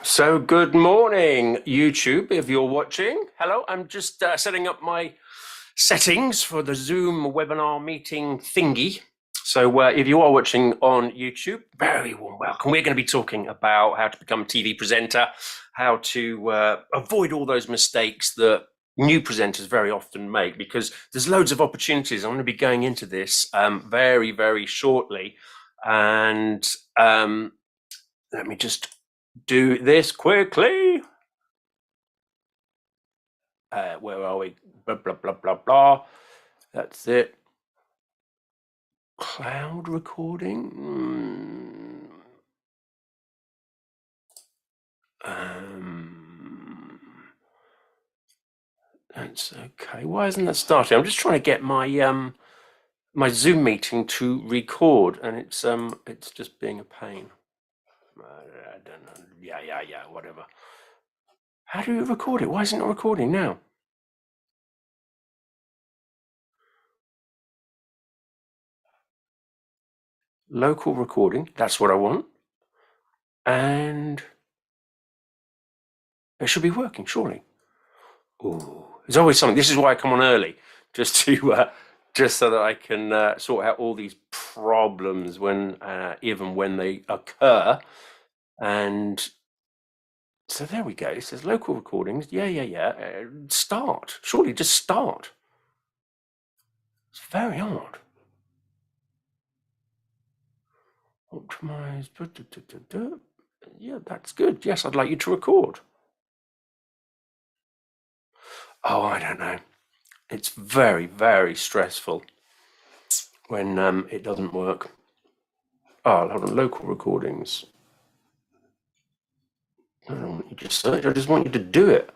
So good morning, YouTube, if you're watching. Hello, I'm just setting up my settings for the Zoom webinar meeting thingy. So if you are watching on YouTube, very warm welcome. We're going to be talking about how to become a TV presenter, how to avoid all those mistakes that new presenters very often make, because there's loads of opportunities. I'm going to be going into this very, very shortly. And let me just do this quickly. Where are we? Blah, blah, blah, blah, blah. That's it. Cloud recording. That's okay. Why isn't that starting? I'm just trying to get my my Zoom meeting to record, and it's just being a pain. I don't know. Yeah, whatever. How do you record it? Why isn't it recording now? Local recording. That's what I want. And it should be working, surely. Ooh, there's always something. This is why I come on early, just to just so that I can sort out all these problems when even when they occur. And so there we go. It says local recordings. Yeah. Start. Surely just start. It's very odd. Optimize. Yeah, that's good. Yes, I'd like you to record. Oh, I don't know. It's very, very stressful when it doesn't work. Oh, hold on. Local recordings. I don't want you to search. I just want you to do it.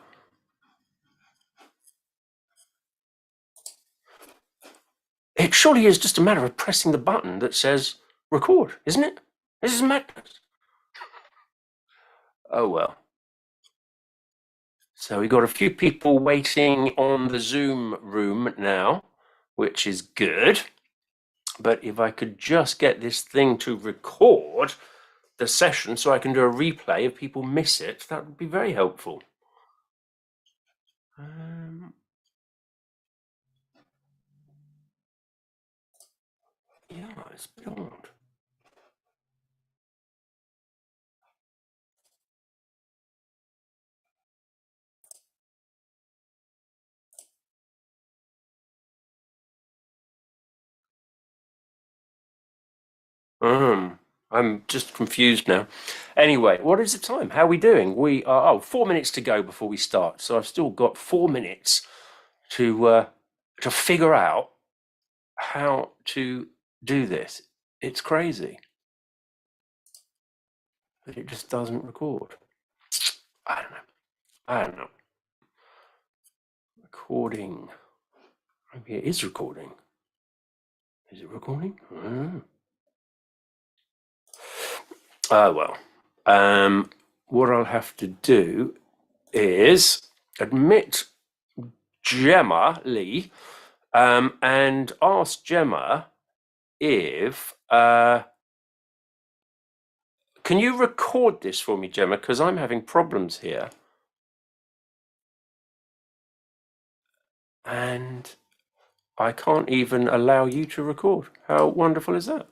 It surely is just a matter of pressing the button that says record, isn't it? This is madness. Oh well. So we've got a few people waiting on the Zoom room now, which is good. But if I could just get this thing to record the session so I can do a replay if people miss it, that would be very helpful. Yeah, it's a bit odd. I'm just confused now. Anyway, what is the time? How are we doing? We are 4 minutes to go before we start. So I've still got 4 minutes to figure out how to do this. It's crazy. But it just doesn't record. I don't know. Recording. Maybe it is recording. Is it recording? Oh well. What I'll have to do is admit Gemma Lee and ask Gemma if can you record this for me, Gemma, because I'm having problems here. And I can't even allow you to record. How wonderful is that?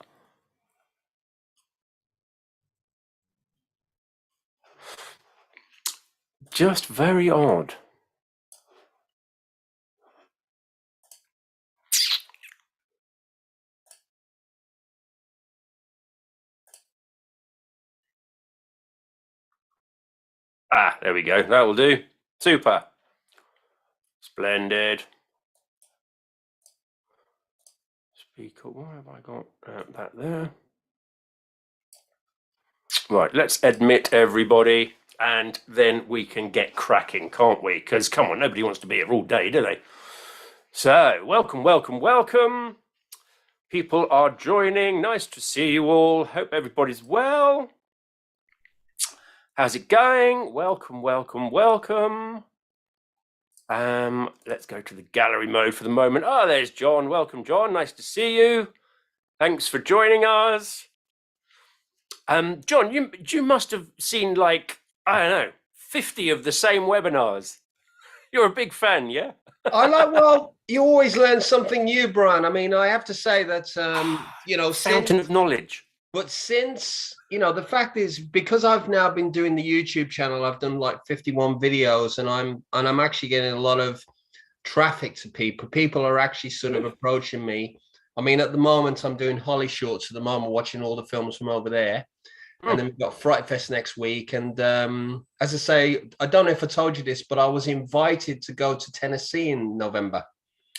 Just very odd. Ah, there we go. That will do. Super. Splendid. Speaker, why have I got that there? Right, let's admit everybody, and then we can get cracking, can't we? Because, come on, nobody wants to be here all day, do they? So, welcome. People are joining. Nice to see you all. Hope everybody's well. How's it going? Welcome. Let's go to the gallery mode for the moment. Oh, there's John. Welcome, John. Nice to see you. Thanks for joining us. John, you must have seen like I don't know, 50 of the same webinars. You're a big fan, yeah? Well, you always learn something new, Brian. I mean, I have to say that, Fountain of knowledge. since, the fact is, because I've now been doing the YouTube channel, I've done like 51 videos, and I'm actually getting a lot of traffic to people. People are actually sort of approaching me. I mean, at the moment, I'm doing Holly Shorts at the moment, watching all the films from over there. And then we've got Fright Fest next week. And as I say, I don't know if I told you this, but I was invited to go to Tennessee in November.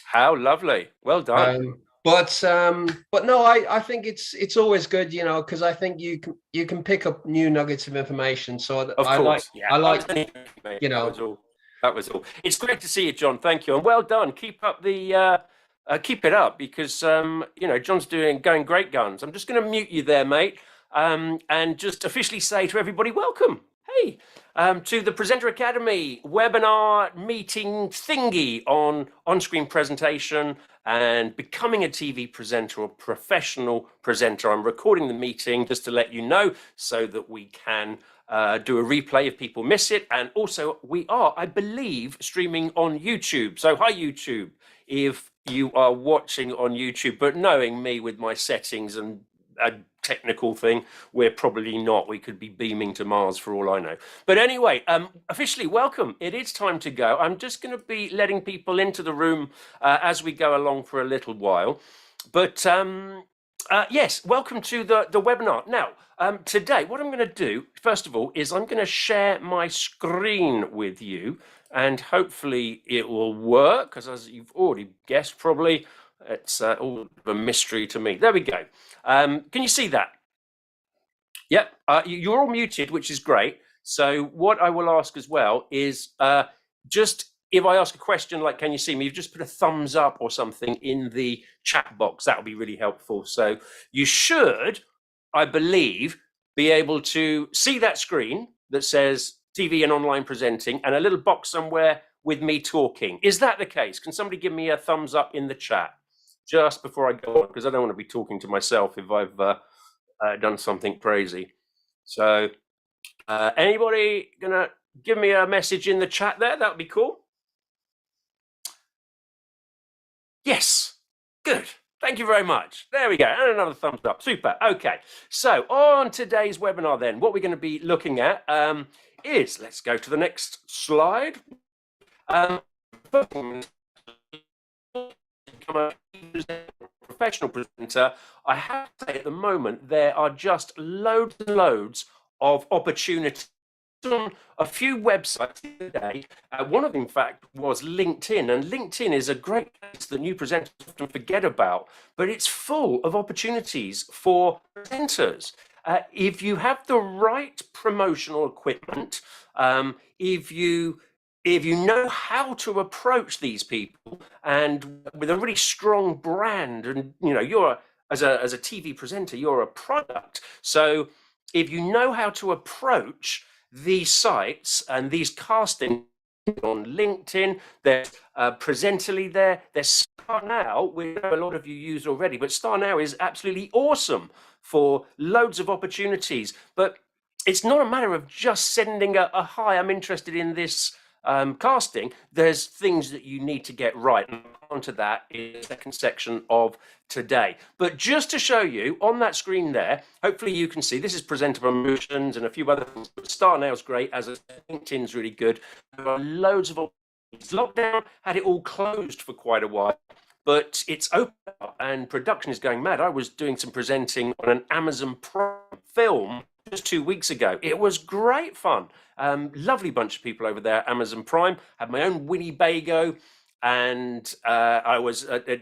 How lovely. Well done. But no, I think it's always good, because I think you can pick up new nuggets of information. So Of course. Yeah. I like, That was all. It's great to see you, John. Thank you. And well done. Keep up the keep it up, because John's going great guns. I'm just going to mute you there, mate. And just officially say to everybody, welcome. Hey, to the Presenter Academy webinar meeting thingy on on-screen presentation and becoming a TV presenter or professional presenter. I'm recording the meeting just to let you know, so that we can do a replay if people miss it. And also we are, I believe, streaming on YouTube. So hi, YouTube, if you are watching on YouTube. But knowing me with my settings and a technical thing, we're probably not. We could be beaming to Mars for all I know. But anyway, officially welcome. It is time to go. I'm just going to be letting people into the room as we go along for a little while. But yes, welcome to the webinar. Now, today, what I'm going to do, first of all, is I'm going to share my screen with you, and hopefully it will work, because as you've already guessed, probably, it's all a mystery to me. There we go. Can you see that? Yep. You're all muted, which is great. So what I will ask as well is just if I ask a question like, can you see me? You've just put a thumbs up or something in the chat box. That would be really helpful. So you should, I believe, be able to see that screen that says TV and online presenting, and a little box somewhere with me talking. Is that the case? Can somebody give me a thumbs up in the chat just before I go on? Because I don't want to be talking to myself if I've done something crazy. So anybody gonna give me a message in the chat there? That would be cool. Yes, good. Thank you very much. There we go. And another thumbs up. Super. Okay. So on today's webinar then, what we're going to be looking at is, let's go to the next slide. Professional presenter. I have to say, at the moment, there are just loads and loads of opportunities on a few websites today. One of them, in fact, was LinkedIn, and LinkedIn is a great place that new presenters often forget about, but it's full of opportunities for presenters. If you have the right promotional equipment, if you know how to approach these people, and with a really strong brand, and you're as a TV presenter, you're a product. So if you know how to approach these sites and these casting on LinkedIn, there's Presently there's Start Now, which a lot of you use already, but Start Now is absolutely awesome for loads of opportunities. But it's not a matter of just sending a hi, I'm interested in this casting. There's things that you need to get right, and onto that in the second section of today. But just to show you on that screen there, hopefully you can see this is presenter promotions and a few other things. Start Now is great, as I said, LinkedIn's really good. There are loads of opportunities. Lockdown had it all closed for quite a while, but it's open up and production is going mad. I was doing some presenting on an Amazon Prime film just 2 weeks ago. It was great fun. Lovely bunch of people over there. Amazon Prime. Had my own Winnebago, and I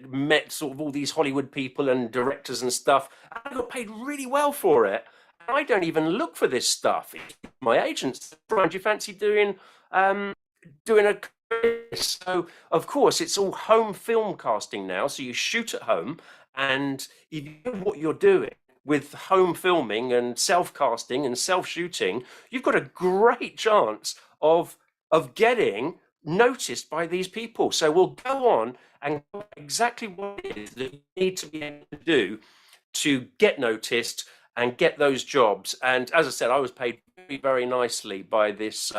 met sort of all these Hollywood people and directors and stuff. I got paid really well for it. I don't even look for this stuff. My agents, Brian, do you fancy doing a? So of course it's all home film casting now. So you shoot at home, and if you know what you're doing with home filming and self-casting and self-shooting, you've got a great chance of getting noticed by these people. So we'll go on and exactly what it is that you need to be able to do to get noticed and get those jobs. And as I said, I was paid very, very nicely by this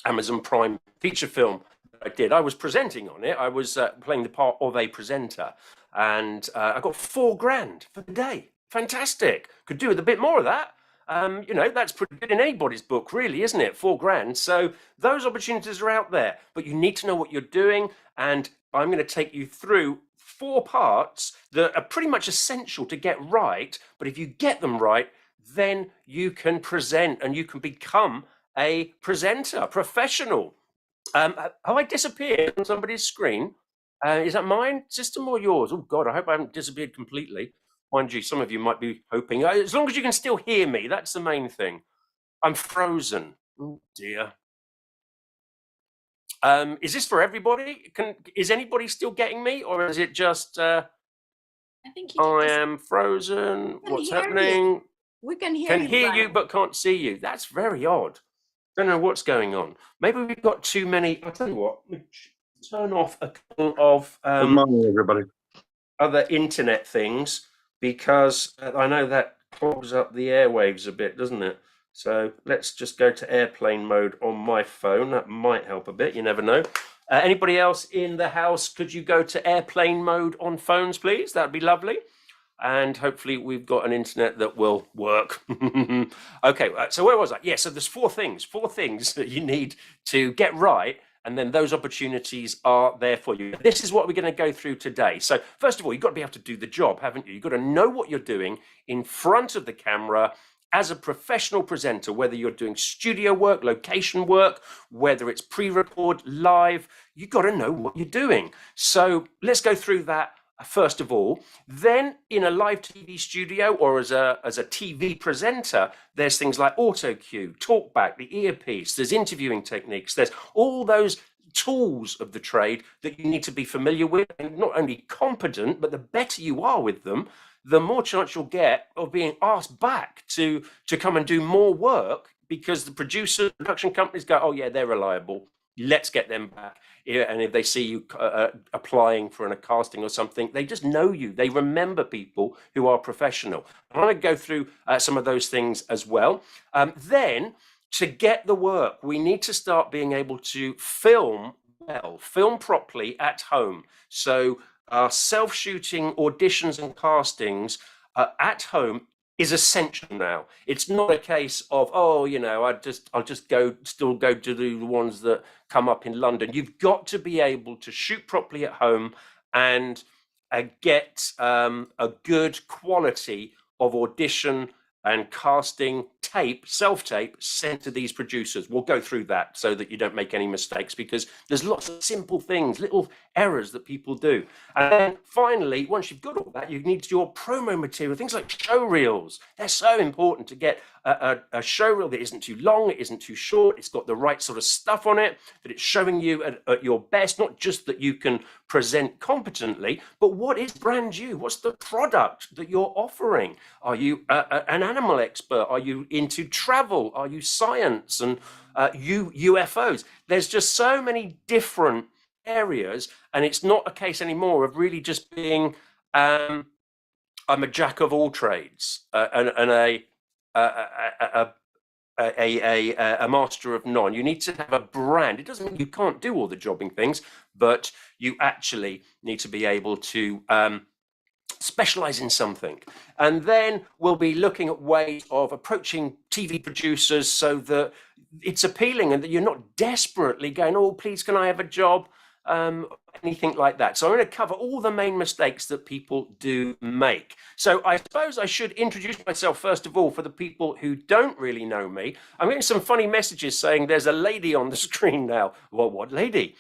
Amazon Prime feature film I did. I was presenting on it. I was playing the part of a presenter, and I got $4,000 for the day. Fantastic. Could do with a bit more of that. You know, that's pretty good in anybody's book, really, isn't it? $4,000. So those opportunities are out there, but you need to know what you're doing. And I'm going to take you through 4 parts that are pretty much essential to get right. But if you get them right, then you can present and you can become a presenter, professional. Have I disappeared on somebody's screen? Is that mine system or yours? Oh God, I hope I haven't disappeared completely. Mind you, some of you might be hoping. As long as you can still hear me, that's the main thing. I'm frozen. Oh dear. Is this for everybody? Is anybody still getting me, or is it just? I think you I am frozen. What's happening? We can hear Can you. hear you, but can't see you. That's very odd. Don't know what's going on. Maybe we've got too many. I'll tell you what. Turn off a couple of Good morning, everybody. other internet things, because I know that clogs up the airwaves a bit, doesn't it? So let's just go to airplane mode on my phone. That might help a bit. You never know. Anybody else in the house, could you go to airplane mode on phones, please? That'd be lovely. And hopefully we've got an internet that will work. Okay, so where was I? Yeah, so there's 4 things that you need to get right, and then those opportunities are there for you. This is what we're going to go through today. So first of all, you've got to be able to do the job, haven't you? You've got to know what you're doing in front of the camera as a professional presenter, whether you're doing studio work, location work, whether it's pre-record, live, you've got to know what you're doing. So let's go through that first of all. Then in a live TV studio or as a TV presenter, there's things like auto cue, talkback, the earpiece, there's interviewing techniques, there's all those tools of the trade that you need to be familiar with, and not only competent, but the better you are with them, the more chance you'll get of being asked back to come and do more work, because the production companies go, oh yeah, they're reliable, let's get them back. And if they see you applying for a casting or something, they just know you. They remember people who are professional. I'm going to go through some of those things as well. Then, to get the work, we need to start being able to film well, film properly at home. So self-shooting auditions and castings at home is essential now. It's not a case of, oh, you know, I'll just still go to the ones that come up in London. You've got to be able to shoot properly at home and get a good quality of audition and casting tape, self-tape, sent to these producers. We'll go through that so that you don't make any mistakes, because there's lots of simple things, little errors that people do. And then finally, once you've got all that, you need your promo material, things like show reels. They're so important to get a show reel that isn't too long, it isn't too short, it's got the right sort of stuff on it, that it's showing you at your best, not just that you can present competently, but what is brand new? What's the product that you're offering? Are you an animal expert? Are you into travel? Are you science and UFOs? There's just so many different areas, and it's not a case anymore of really just being I'm a jack of all trades and a master of none. You need to have a brand. It doesn't mean you can't do all the jobbing things, but you actually need to be able to specialize in something. And then we'll be looking at ways of approaching TV producers so that it's appealing and that you're not desperately going, oh, please, can I have a job? Anything like that. So I'm going to cover all the main mistakes that people do make. So I suppose I should introduce myself first of all for the people who don't really know me. I'm getting some funny messages saying there's a lady on the screen now. Well, what lady?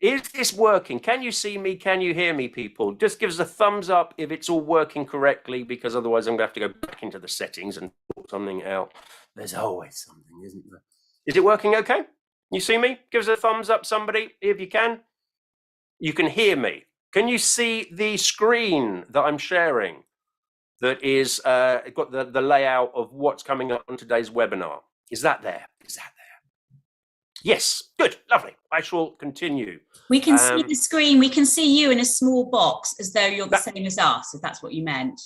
Is this working? Can you see me? Can you hear me, people? Just give us a thumbs up if it's all working correctly, because otherwise I'm going to have to go back into the settings and sort something out. There's always something, isn't there? Is it working okay? You see me? Give us a thumbs up, somebody, if you can. You can hear me. Can you see the screen that I'm sharing that is got the layout of what's coming up on today's webinar? Is that there? Is that there? Yes, good, lovely. I shall continue. We can see the screen. We can see you in a small box as though you're the same as us, if that's what you meant.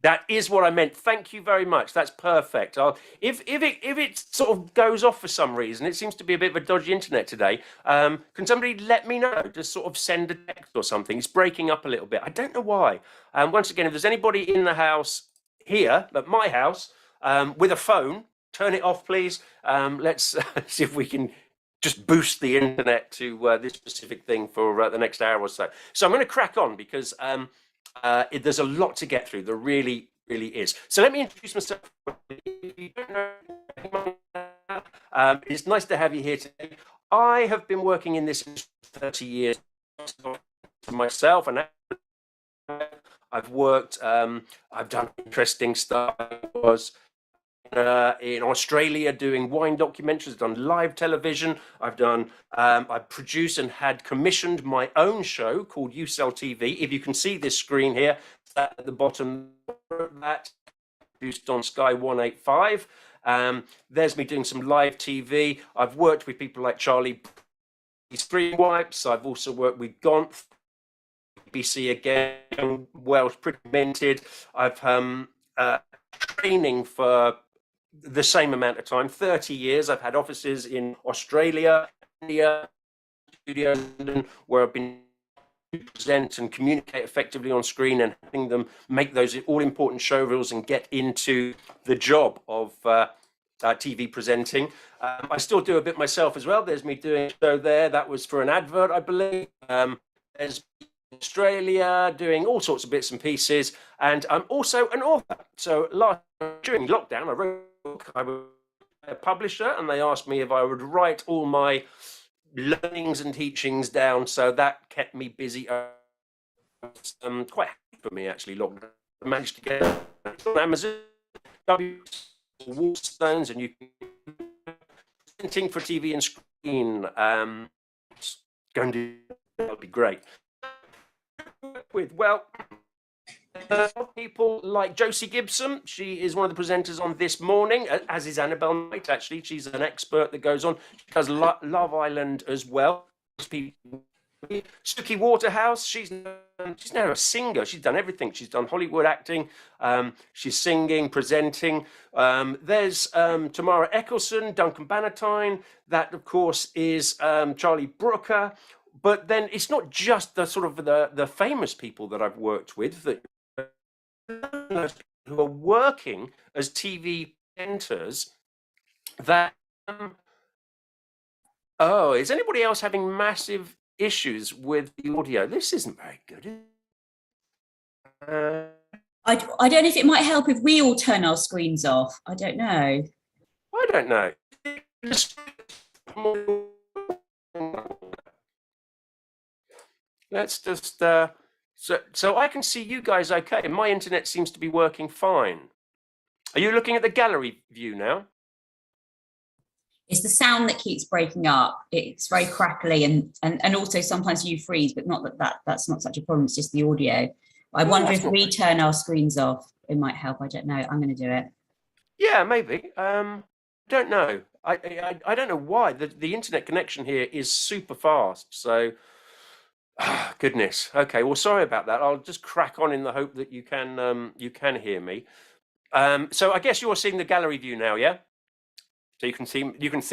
That is what I meant. Thank you very much. That's perfect. If it sort of goes off for some reason, it seems to be a bit of a dodgy internet today. Can somebody let me know? Just sort of send a text or something. It's breaking up a little bit. I don't know why. Once again, if there's anybody in the house here, at my house, with a phone, turn it off, please. Let's see if we can just boost the internet to this specific thing for the next hour or so. So I'm going to crack on because there's a lot to get through. There really, really is. So let me introduce myself. If you don't know, it's nice to have you here today. I have been working in this industry for 30 years myself, and I've worked. I've done interesting stuff. I was in Australia doing wine documentaries, done live television. I've produced and had commissioned my own show called You Sell TV. If you can see this screen here, at the bottom, that produced on Sky 185. There's me doing some live TV. I've worked with people like Charlie Screen Wipes. I've also worked with Gonth, BBC again, Welsh Pretty Minted. I've training for the same amount of time, 30 years. I've had offices in Australia, India, studios, where I've been to present and communicate effectively on screen and helping them make those all important show reels and get into the job of TV presenting. I still do a bit myself as well. There's me doing a show there. That was for an advert, I believe. There's Australia, doing all sorts of bits and pieces, and I'm also an author. So during lockdown, I wrote a book. I was a publisher, and they asked me if I would write all my learnings and teachings down. So that kept me busy. Quite happy for me actually. Lockdown, I managed to get it on Amazon, Wallstones, and you can presenting for TV and screen. Going to that'll be great. With people like Josie Gibson. She is one of the presenters on This Morning, as is Annabelle Knight. Actually, she's an expert that goes on. She does Love Island as well. Suki Waterhouse. She's now a singer. She's done everything. She's done Hollywood acting. She's singing, presenting. There's Tamara Eccleston, Duncan Bannatyne. That, of course, is Charlie Brooker. But then it's not just the sort of the famous people that I've worked with that who are working as TV presenters. That is anybody else having massive issues with the audio? This isn't very good. I don't know if it might help if we all turn our screens off. I don't know. I don't know. Let's just so I can see you guys okay. My internet seems to be working fine. Are you looking at the gallery view now? It's the sound that keeps breaking up. It's very crackly and also sometimes you freeze, but not that's not such a problem. It's just the audio. I wonder if we turn our screens off, it might help. I don't know. I'm going to do it. Yeah, maybe. Don't know. I don't know why the internet connection here is super fast. So. Goodness. Okay. Well, sorry about that. I'll just crack on in the hope that you can hear me. So I guess you're seeing the gallery view now, yeah? So you can see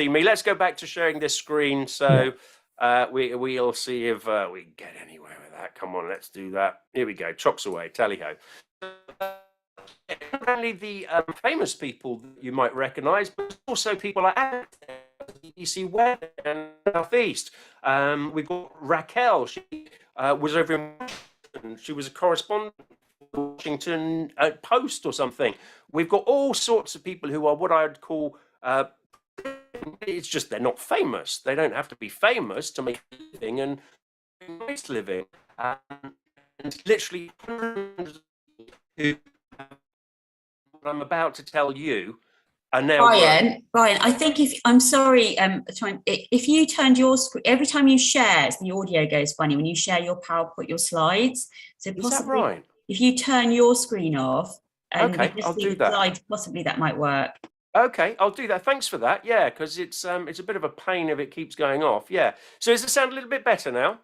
me. Let's go back to sharing this screen. So we'll see if we can get anywhere with that. Come on, let's do that. Here we go. Chops away. Tally ho. Not only the famous people that you might recognise, but also people like BBC Web and Southeast. We've got Raquel. She was over in Washington. She was a correspondent for Washington Post or something. We've got all sorts of people who are what I'd call it's just they're not famous. They don't have to be famous to make a living and nice living. And literally hundreds who what I'm about to tell you are now. Brian, I think if you turned your screen every time you share, the audio goes funny when you share your PowerPoint, your slides. So is that right? If you turn your screen off and okay, I'll do that. Slides, possibly that might work. Okay, I'll do that. Thanks for that. Yeah, because it's a bit of a pain if it keeps going off. Yeah. So does it sound a little bit better now?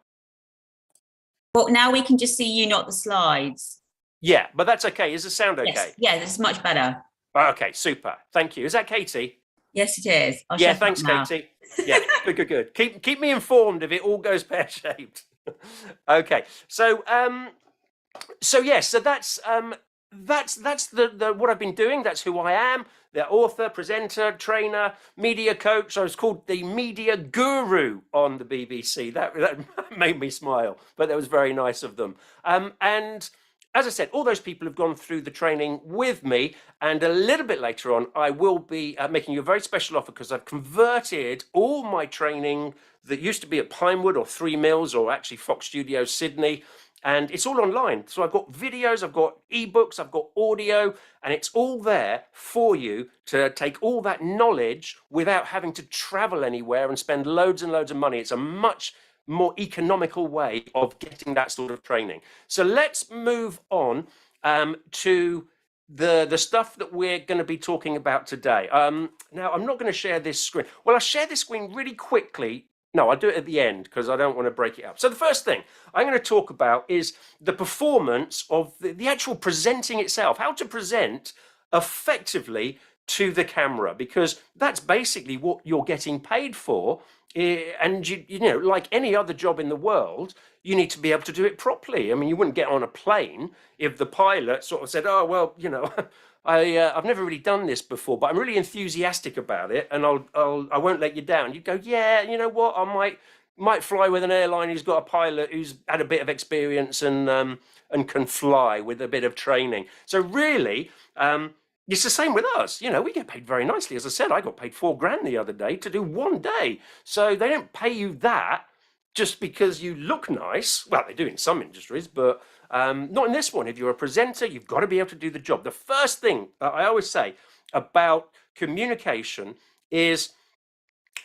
Well, now we can just see you, not the slides. Yeah, but that's okay. Is the sound okay? Yes. Yeah, it's much better. Okay, super. Thank you. Is that Katie? Yes, it is. I'll Yeah, shut up thanks, now. Katie. Yeah, good. Keep me informed if it all goes pear-shaped. Okay, so that's the what I've been doing. That's who I am. The author, presenter, trainer, media coach. I was called the media guru on the BBC. That made me smile, but that was very nice of them. And as I said, all those people have gone through the training with me, and a little bit later on, I will be making you a very special offer because I've converted all my training that used to be at Pinewood or Three Mills or actually Fox Studios Sydney, and it's all online. So I've got videos, I've got ebooks, I've got audio, and it's all there for you to take all that knowledge without having to travel anywhere and spend loads and loads of money. It's a much more economical way of getting that sort of training. So let's move on to the stuff that we're going to be talking about today. Now, I'm not going to share this screen. Well, I'll share this screen really quickly. No, I'll do it at the end because I don't want to break it up. So the first thing I'm going to talk about is the performance of the actual presenting itself, how to present effectively to the camera, because that's basically what you're getting paid for. And you know, like any other job in the world, you need to be able to do it properly. I mean, you wouldn't get on a plane if the pilot sort of said, "Oh, well, you know, I've never really done this before, but I'm really enthusiastic about it, and I won't let you down." You go, "Yeah, you know what? I might fly with an airline who's got a pilot who's had a bit of experience and can fly with a bit of training." So really, it's the same with us. You know, we get paid very nicely. As I said, I got paid $4,000 the other day to do one day. So they don't pay you that just because you look nice. Well, they do in some industries, but not in this one. If you're a presenter, you've got to be able to do the job. The first thing I always say about communication is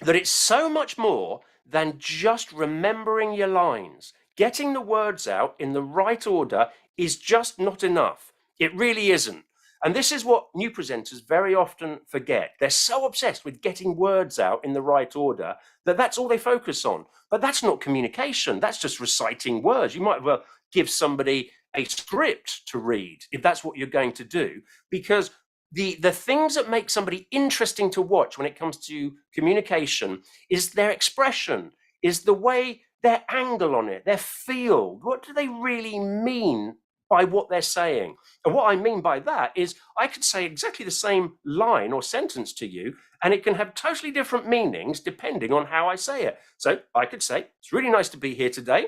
that it's so much more than just remembering your lines. Getting the words out in the right order is just not enough. It really isn't. And this is what new presenters very often forget. They're so obsessed with getting words out in the right order that that's all they focus on. But that's not communication. That's just reciting words. You might well give somebody a script to read if that's what you're going to do, because the things that make somebody interesting to watch when it comes to communication is their expression, is the way, their angle on it, their feel. What do they really mean by what they're saying? And what I mean by that is I could say exactly the same line or sentence to you, and it can have totally different meanings depending on how I say it. So I could say, "It's really nice to be here today."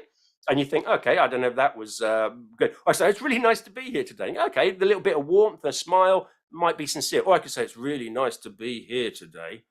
And you think, okay, I don't know if that was good. I say, "It's really nice to be here today." Okay, the little bit of warmth, a smile might be sincere. Or I could say, "It's really nice to be here today."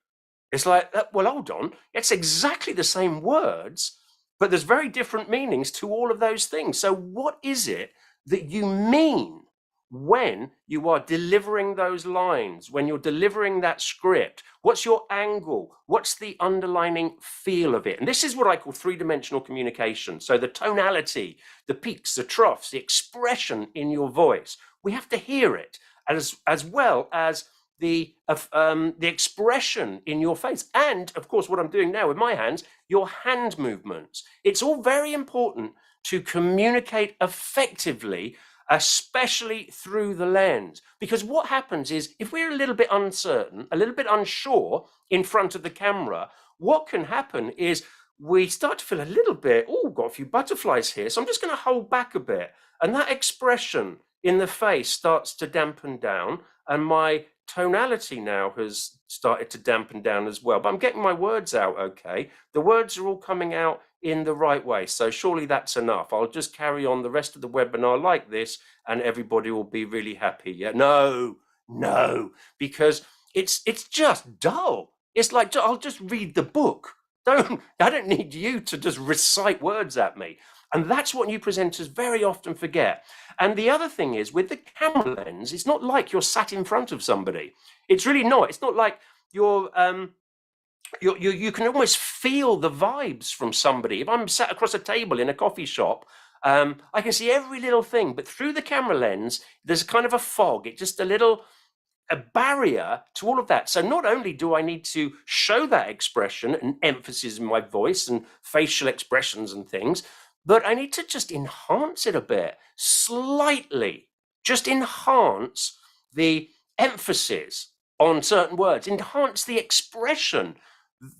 It's like, well, hold on. It's exactly the same words, but there's very different meanings to all of those things. So what is it that you mean when you are delivering those lines, when you're delivering that script? What's your angle? What's the underlining feel of it? And this is what I call three-dimensional communication. So the tonality, the peaks, the troughs, the expression in your voice. We have to hear it, as well as the expression in your face, and of course what I'm doing now with my hands, your hand movements. It's all very important to communicate effectively, especially through the lens, because what happens is if we're a little bit uncertain, a little bit unsure in front of the camera, what can happen is we start to feel a little bit, oh, got a few butterflies here, so I'm just going to hold back a bit, and that expression in the face starts to dampen down, and my tonality now has started to dampen down as well, but I'm getting my words out okay. The words are all coming out in the right way, so surely that's enough. I'll just carry on the rest of the webinar like this and everybody will be really happy. Yeah, no, because it's just dull. It's like, I'll just read the book. I don't need you to just recite words at me. And that's what new presenters very often forget. And the other thing is, with the camera lens, it's not like you're sat in front of somebody. It's really not. It's not like you can almost feel the vibes from somebody. If I'm sat across a table in a coffee shop, I can see every little thing. But through the camera lens, there's kind of a fog. It's just a barrier to all of that. So not only do I need to show that expression and emphasis in my voice and facial expressions and things, but I need to just enhance it a bit, slightly. just enhance the emphasis on certain words, enhance the expression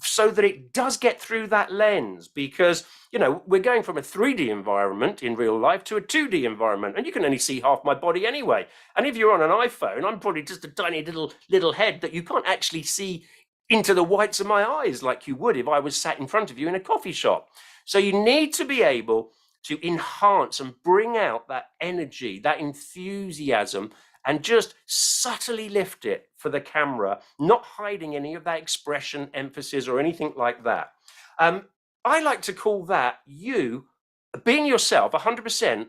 so that it does get through that lens. Because, you know, we're going from a 3D environment in real life to a 2D environment, and you can only see half my body anyway. And if you're on an iPhone, I'm probably just a tiny little head that you can't actually see into the whites of my eyes like you would if I was sat in front of you in a coffee shop. So you need to be able to enhance and bring out that energy, that enthusiasm, and just subtly lift it for the camera, not hiding any of that expression, emphasis, or anything like that. I like to call that you being yourself, 100%,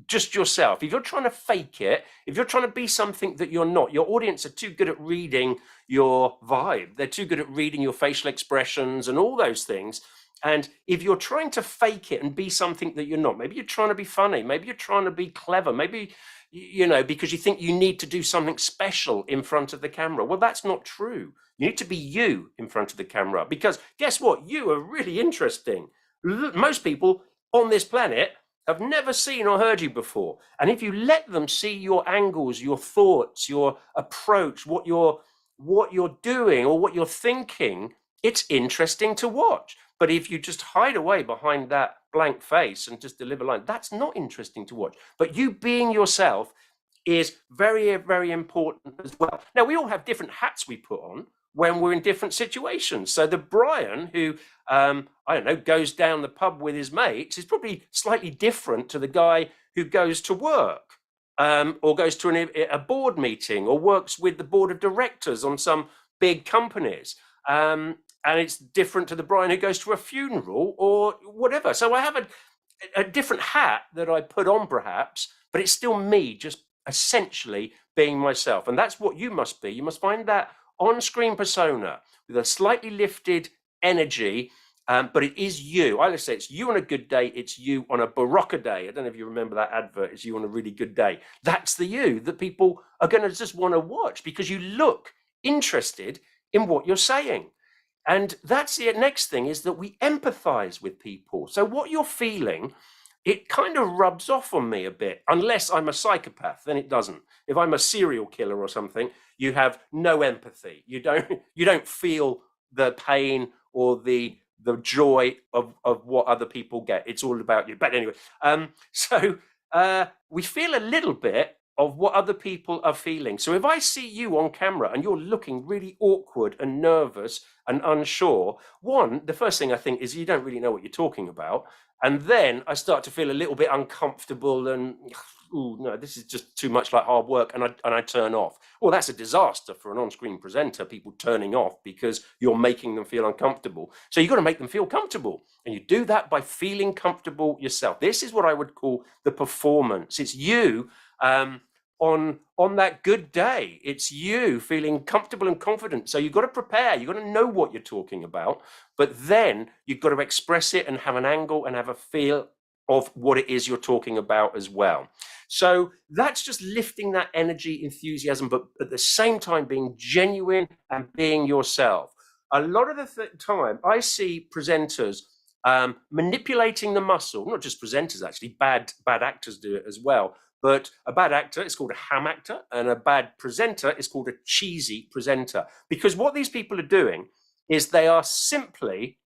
just yourself. If you're trying to fake it, if you're trying to be something that you're not, your audience are too good at reading your vibe. They're too good at reading your facial expressions and all those things. And if you're trying to fake it and be something that you're not, maybe you're trying to be funny, maybe you're trying to be clever, maybe, you know, because you think you need to do something special in front of the camera. Well, that's not true. You need to be you in front of the camera, because guess what? You are really interesting. Most people on this planet have never seen or heard you before. And if you let them see your angles, your thoughts, your approach, what you're doing or what you're thinking, it's interesting to watch. But if you just hide away behind that blank face and just deliver lines, that's not interesting to watch. But you being yourself is very, very important as well. Now, we all have different hats we put on when we're in different situations. So the Brian who, I don't know, goes down the pub with his mates is probably slightly different to the guy who goes to work or goes to a board meeting or works with the board of directors on some big companies. And it's different to the Brian who goes to a funeral or whatever. So I have a different hat that I put on perhaps, but it's still me, just essentially being myself. And that's what you must be. You must find that on-screen persona with a slightly lifted energy, but it is you. I always say it's you on a good day, it's you on a Barocca day. I don't know if you remember that advert, it's you on a really good day. That's the you that people are going to just want to watch because you look interested in what you're saying. And that's the next thing, is that we empathize with people. So what you're feeling, it kind of rubs off on me a bit, unless I'm a psychopath, then it doesn't. If I'm a serial killer or something, you have no empathy. You don't feel the pain or the joy of what other people get. It's all about you. But anyway, so we feel a little bit of what other people are feeling. So if I see you on camera and you're looking really awkward and nervous and unsure, the first thing I think is you don't really know what you're talking about. And then I start to feel a little bit uncomfortable and, oh no, this is just too much like hard work, and I turn off. Well, that's a disaster for an on-screen presenter, people turning off because you're making them feel uncomfortable. So you've got to make them feel comfortable. And you do that by feeling comfortable yourself. This is what I would call the performance. It's you on that good day. It's you feeling comfortable and confident. So you've got to prepare, you've got to know what you're talking about, but then you've got to express it and have an angle and have a feel of what it is you're talking about as well. So that's just lifting that energy, enthusiasm, but at the same time being genuine and being yourself. A lot of the time I see presenters manipulating the muscle, not just presenters, actually, bad actors do it as well. But a bad actor is called a ham actor, and a bad presenter is called a cheesy presenter. Because what these people are doing is they are simply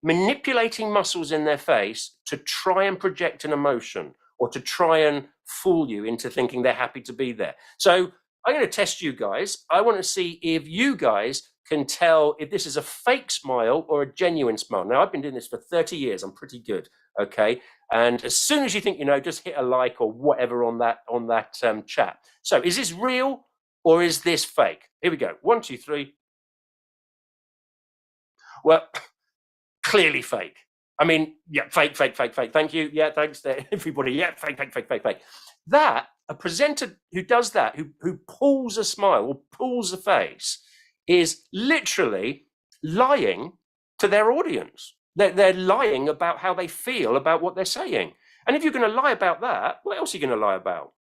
manipulating muscles in their face to try and project an emotion or to try and fool you into thinking they're happy to be there. So I'm going to test you guys. I want to see if you guys can tell if this is a fake smile or a genuine smile. Now, I've been doing this for 30 years. I'm pretty good. Okay. And as soon as you think you know, just hit a like or whatever on that chat. So is this real or is this fake? Here we go. 1, 2, 3. Well, clearly fake. I mean, yeah, fake. Thank you. Yeah, thanks to everybody. Yeah, fake. That, a presenter who does that, who pulls a smile or pulls a face, is literally lying to their audience. They're lying about how they feel about what they're saying. And if you're going to lie about that, what else are you going to lie about?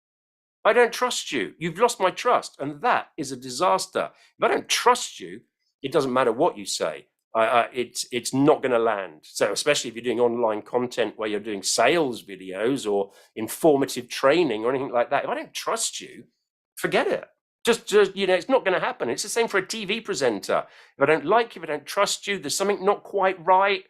I don't trust you. You've lost my trust. And that is a disaster. If I don't trust you, it doesn't matter what you say. it's not going to land. So especially if you're doing online content where you're doing sales videos or informative training or anything like that, if I don't trust you, forget it. Just it's not going to happen. It's the same for a TV presenter. If I don't like you, if I don't trust you, there's something not quite right.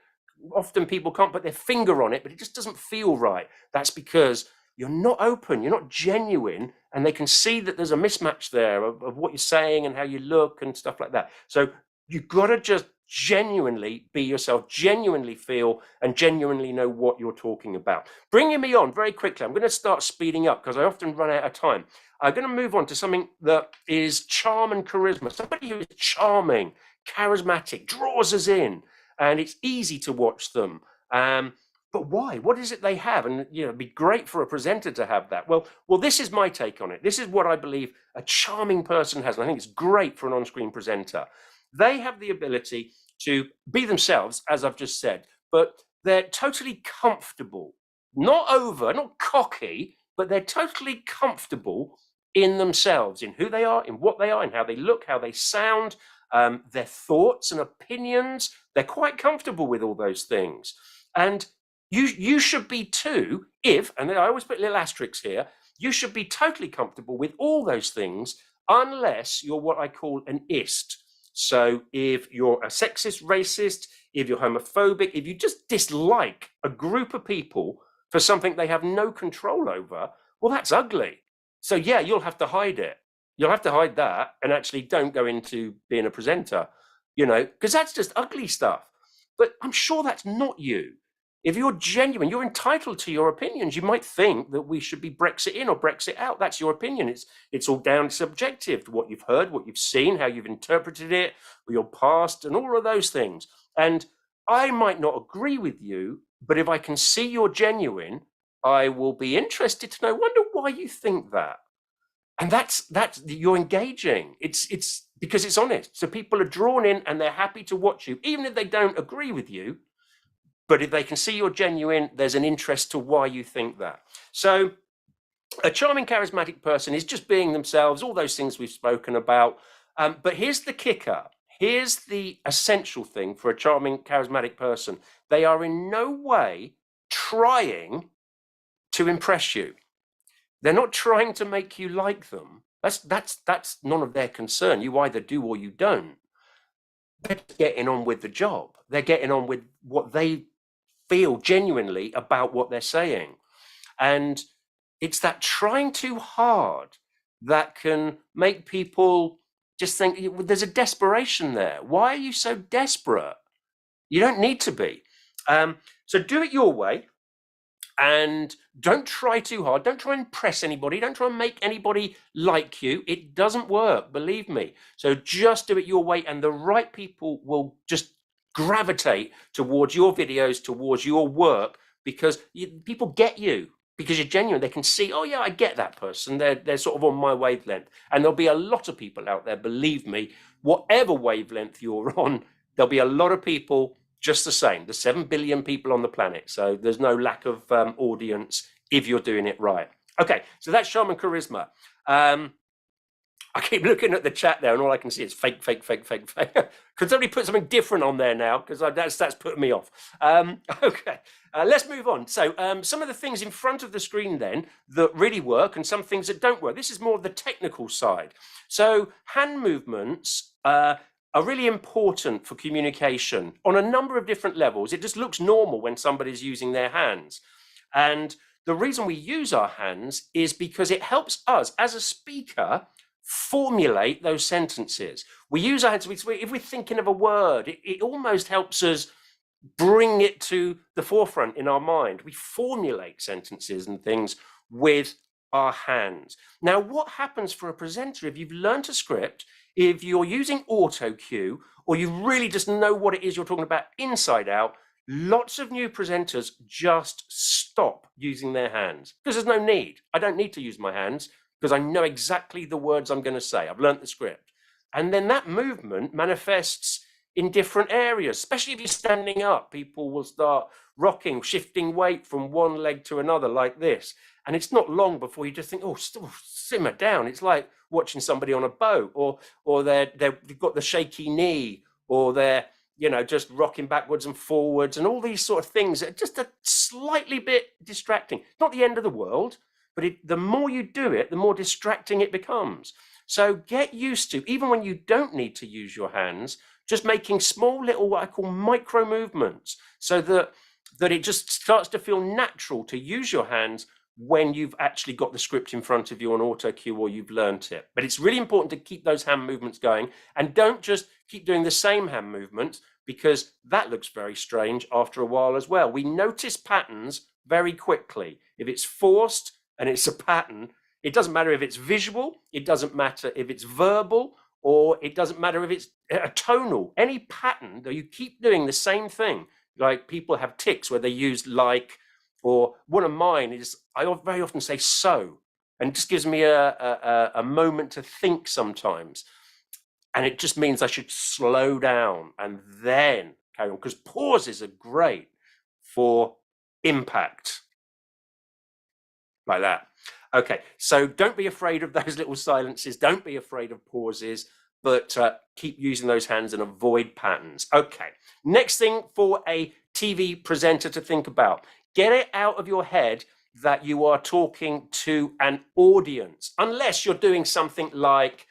Often people can't put their finger on it, but it just doesn't feel right. That's because you're not open, you're not genuine, and they can see that there's a mismatch there of what you're saying and how you look and stuff like that. So you've got to just genuinely be yourself, genuinely feel, and genuinely know what you're talking about. Bringing me on very quickly, I'm going to start speeding up because I often run out of time. I'm going to move on to something that is charm and charisma. Somebody who is charming, charismatic, draws us in, and it's easy to watch them. But why? What is it they have? And it'd be great for a presenter to have that. Well, this is my take on it. This is what I believe a charming person has, and I think it's great for an on-screen presenter. They have the ability to be themselves, as I've just said, but they're totally comfortable, not cocky, but they're totally comfortable in themselves, in who they are, in what they are, in how they look, how they sound, their thoughts and opinions. They're quite comfortable with all those things. And you should be too, and I always put little asterisks here, you should be totally comfortable with all those things unless you're what I call an ist. So if you're a sexist, racist, if you're homophobic, if you just dislike a group of people for something they have no control over, well, that's ugly. So yeah, you'll have to hide it. You'll have to hide that and actually don't go into being a presenter, because that's just ugly stuff. But I'm sure that's not you. If you're genuine, you're entitled to your opinions. You might think that we should be Brexit in or Brexit out. That's your opinion. It's all down subjective to what you've heard, what you've seen, how you've interpreted it, or your past, and all of those things. And I might not agree with you, but if I can see you're genuine, I will be interested to know, wonder why you think that. And that's you're engaging. It's because it's honest. So people are drawn in and they're happy to watch you, even if they don't agree with you. But if they can see you're genuine, there's an interest to why you think that. So a charming, charismatic person is just being themselves, all those things we've spoken about. But here's the kicker. Here's the essential thing for a charming, charismatic person. They are in no way trying to impress you. They're not trying to make you like them. That's none of their concern. You either do or you don't. They're getting on with the job. They're getting on with what they feel genuinely about what they're saying. And it's that trying too hard that can make people just think there's a desperation there. Why are you so desperate? You don't need to be. So do it your way. And don't try too hard. Don't try and impress anybody. Don't try and make anybody like you. It doesn't work, believe me. So just do it your way, and the right people will just gravitate towards your videos, towards your work, because people get you, because you're genuine. They can see, oh yeah, I get that person. They're sort of on my wavelength. And there'll be a lot of people out there, believe me, whatever wavelength you're on, there'll be a lot of people just the same. There's 7 billion people on the planet, so there's no lack of audience if you're doing it right. Okay, so that's charm and charisma. I keep looking at the chat there, and all I can see is fake, fake, fake, fake, fake. Could somebody put something different on there now? Because that's putting me off. Okay, let's move on. So some of the things in front of the screen then that really work, and some things that don't work. This is more of the technical side. So hand movements are really important for communication on a number of different levels. It just looks normal when somebody's using their hands. And the reason we use our hands is because it helps us as a speaker formulate those sentences. We use our hands, if we're thinking of a word, it almost helps us bring it to the forefront in our mind. We formulate sentences and things with our hands. Now, what happens for a presenter if you've learned a script, if you're using auto cue, or you really just know what it is you're talking about inside out? Lots of new presenters just stop using their hands because there's no need. I don't need to use my hands because I know exactly the words I'm going to say. I've learned the script. And then that movement manifests in different areas, especially if you're standing up. People will start rocking, shifting weight from one leg to another like this. And it's not long before you just think, oh, simmer down. It's like watching somebody on a boat, or they've got the shaky knee, or they're you know, just rocking backwards and forwards and all these sort of things are just a slightly bit distracting. Not the end of the world, but the more you do it, the more distracting it becomes. So get used to, even when you don't need to use your hands, just making small little, what I call micro movements, so that it just starts to feel natural to use your hands when you've actually got the script in front of you on auto cue or you've learnt it. But it's really important to keep those hand movements going, and don't just keep doing the same hand movements, because that looks very strange after a while as well. We notice patterns very quickly. If it's forced and it's a pattern, it doesn't matter if it's visual, it doesn't matter if it's verbal, or it doesn't matter if it's a tonal. Any pattern that you keep doing the same thing, like people have tics where they use like, or one of mine is, I very often say so, and it just gives me a moment to think sometimes. And it just means I should slow down and then carry on, because pauses are great for impact. Like that. Okay, so don't be afraid of those little silences. Don't be afraid of pauses, but keep using those hands and avoid patterns. Okay, next thing for a TV presenter to think about. Get it out of your head that you are talking to an audience, unless you're doing something like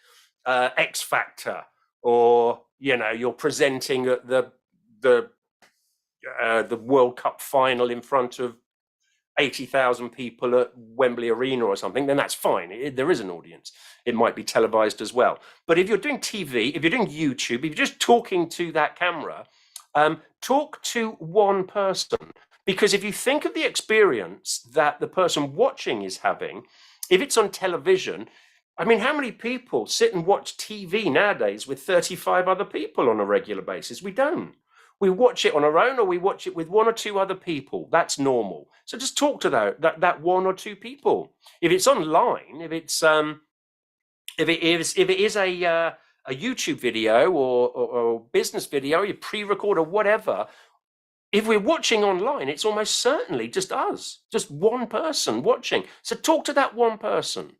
X Factor, or you know, you're presenting at the World Cup final in front of 80,000 people at Wembley Arena or something. Then that's fine. There is an audience. It might be televised as well. But if you're doing TV, if you're doing YouTube, if you're just talking to that camera, talk to one person. Because if you think of the experience that the person watching is having, if it's on television, I mean, how many people sit and watch TV nowadays with 35 other people on a regular basis? We don't. We watch it on our own, or we watch it with one or two other people. That's normal. So just talk to that one or two people. If it's online, if it is a YouTube video or business video, you pre-record or whatever. If we're watching online, it's almost certainly just us, just one person watching. So talk to that one person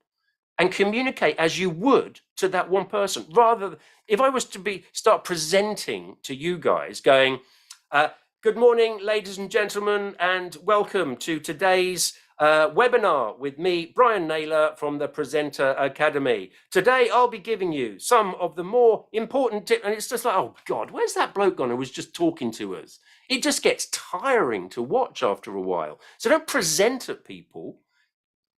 and communicate as you would to that one person. Rather, if I was to start presenting to you guys, going, good morning, ladies and gentlemen, and welcome to today's webinar with me, Brian Naylor from the Presenter Academy. Today, I'll be giving you some of the more important tips. And it's just like, oh God, where's that bloke gone who was just talking to us? It just gets tiring to watch after a while. So don't present at people.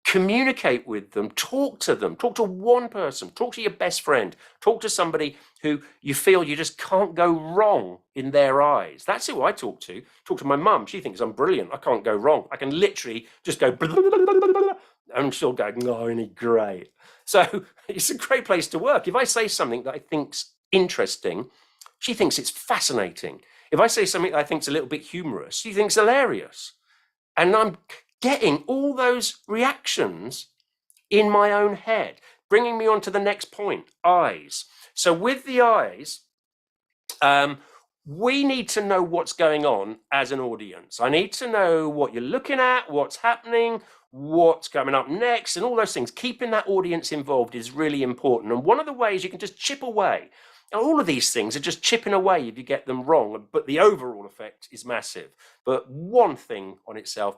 Communicate with them, talk to one person, talk to your best friend, talk to somebody who you feel you just can't go wrong in their eyes. That's who I talk to. Talk to my mum. She thinks I'm brilliant. I can't go wrong. I can literally just go and she'll go, no, isn't he great? So it's a great place to work. If I say something that I think's interesting, she thinks it's fascinating. If I say something that I think's a little bit humorous, she thinks hilarious. And I'm getting all those reactions in my own head, bringing me on to the next point, eyes. So with the eyes, we need to know what's going on as an audience. I need to know what you're looking at, what's happening, what's coming up next, and all those things. Keeping that audience involved is really important. And one of the ways you can just chip away, and all of these things are just chipping away if you get them wrong, but the overall effect is massive. But one thing on itself,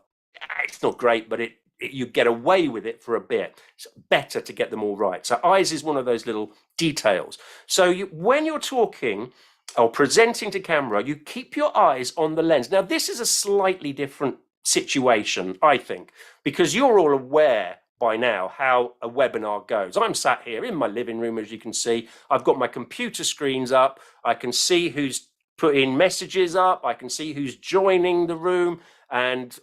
it's not great, but you get away with it for a bit. It's better to get them all right. So eyes is one of those little details. So when you're talking or presenting to camera, you keep your eyes on the lens. Now, this is a slightly different situation, I think, because you're all aware by now how a webinar goes. I'm sat here in my living room, as you can see. I've got my computer screens up. I can see who's putting messages up. I can see who's joining the room,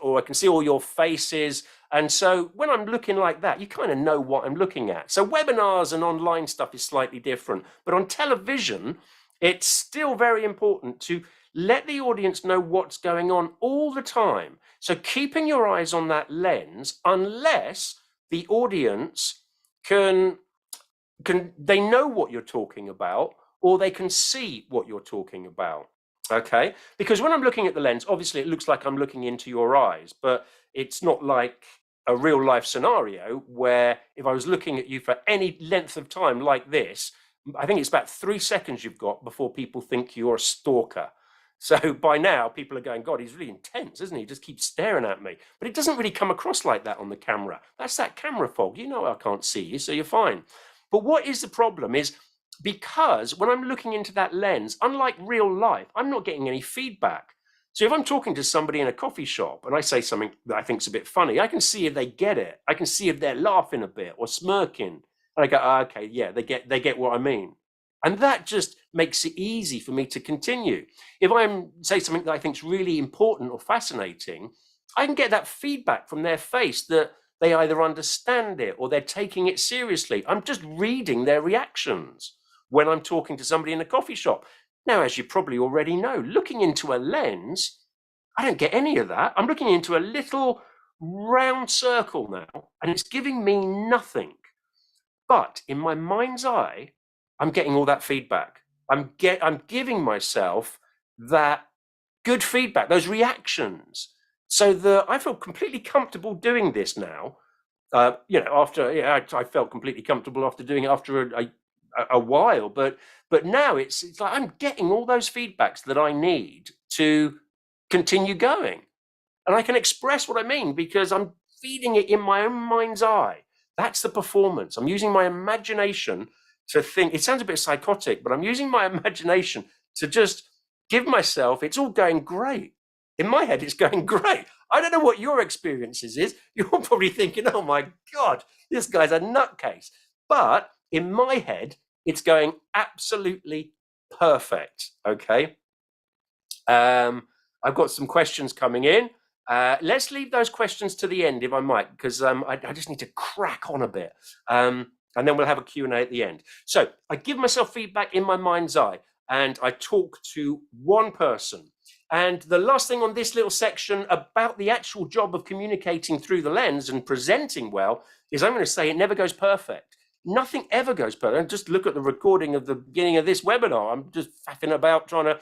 or I can see all your faces. And so when I'm looking like that, you kind of know what I'm looking at. So webinars and online stuff is slightly different, but on television, it's still very important to let the audience know what's going on all the time. So keeping your eyes on that lens, unless the audience they know what you're talking about, or they can see what you're talking about. Okay, because when I'm looking at the lens, obviously it looks like I'm looking into your eyes, but it's not like a real life scenario where if I was looking at you for any length of time like this, I think it's about 3 seconds you've got before people think you're a stalker. So by now, people are going, God, he's really intense, isn't he? He just keeps staring at me. But it doesn't really come across like that on the camera. That's that camera fog. You know I can't see you, so you're fine. But what is the problem is, because when I'm looking into that lens, unlike real life, I'm not getting any feedback. So if I'm talking to somebody in a coffee shop and I say something that I think is a bit funny, I can see if they get it. I can see if they're laughing a bit or smirking. And I go, oh, okay, yeah, they get what I mean. And that just makes it easy for me to continue. If I'm say something that I think is really important or fascinating, I can get that feedback from their face that they either understand it or they're taking it seriously. I'm just reading their reactions when I'm talking to somebody in a coffee shop. Now, as you probably already know, looking into a lens, I don't get any of that. I'm looking into a little round circle now, and it's giving me nothing. But in my mind's eye, I'm getting all that feedback. I'm giving myself that good feedback, those reactions, so that I feel completely comfortable doing this now. I felt completely comfortable after doing it after a while, but now it's like I'm getting all those feedbacks that I need to continue going, and I can express what I mean because I'm feeding it in my own mind's eye. That's the performance. I'm using my imagination to think. It sounds a bit psychotic, but I'm using my imagination to just give myself, it's all going great. In my head, it's going great. I don't know what your experiences is. You're probably thinking, oh my God, this guy's a nutcase. But in my head, it's going absolutely perfect. Okay. I've got some questions coming in. Let's leave those questions to the end, if I might, because I just need to crack on a bit. And then we'll have a Q&A at the end. So I give myself feedback in my mind's eye, and I talk to one person. And the last thing on this little section about the actual job of communicating through the lens and presenting well is I'm going to say it never goes perfect. Nothing ever goes perfect. Just look at the recording of the beginning of this webinar. I'm just faffing about trying to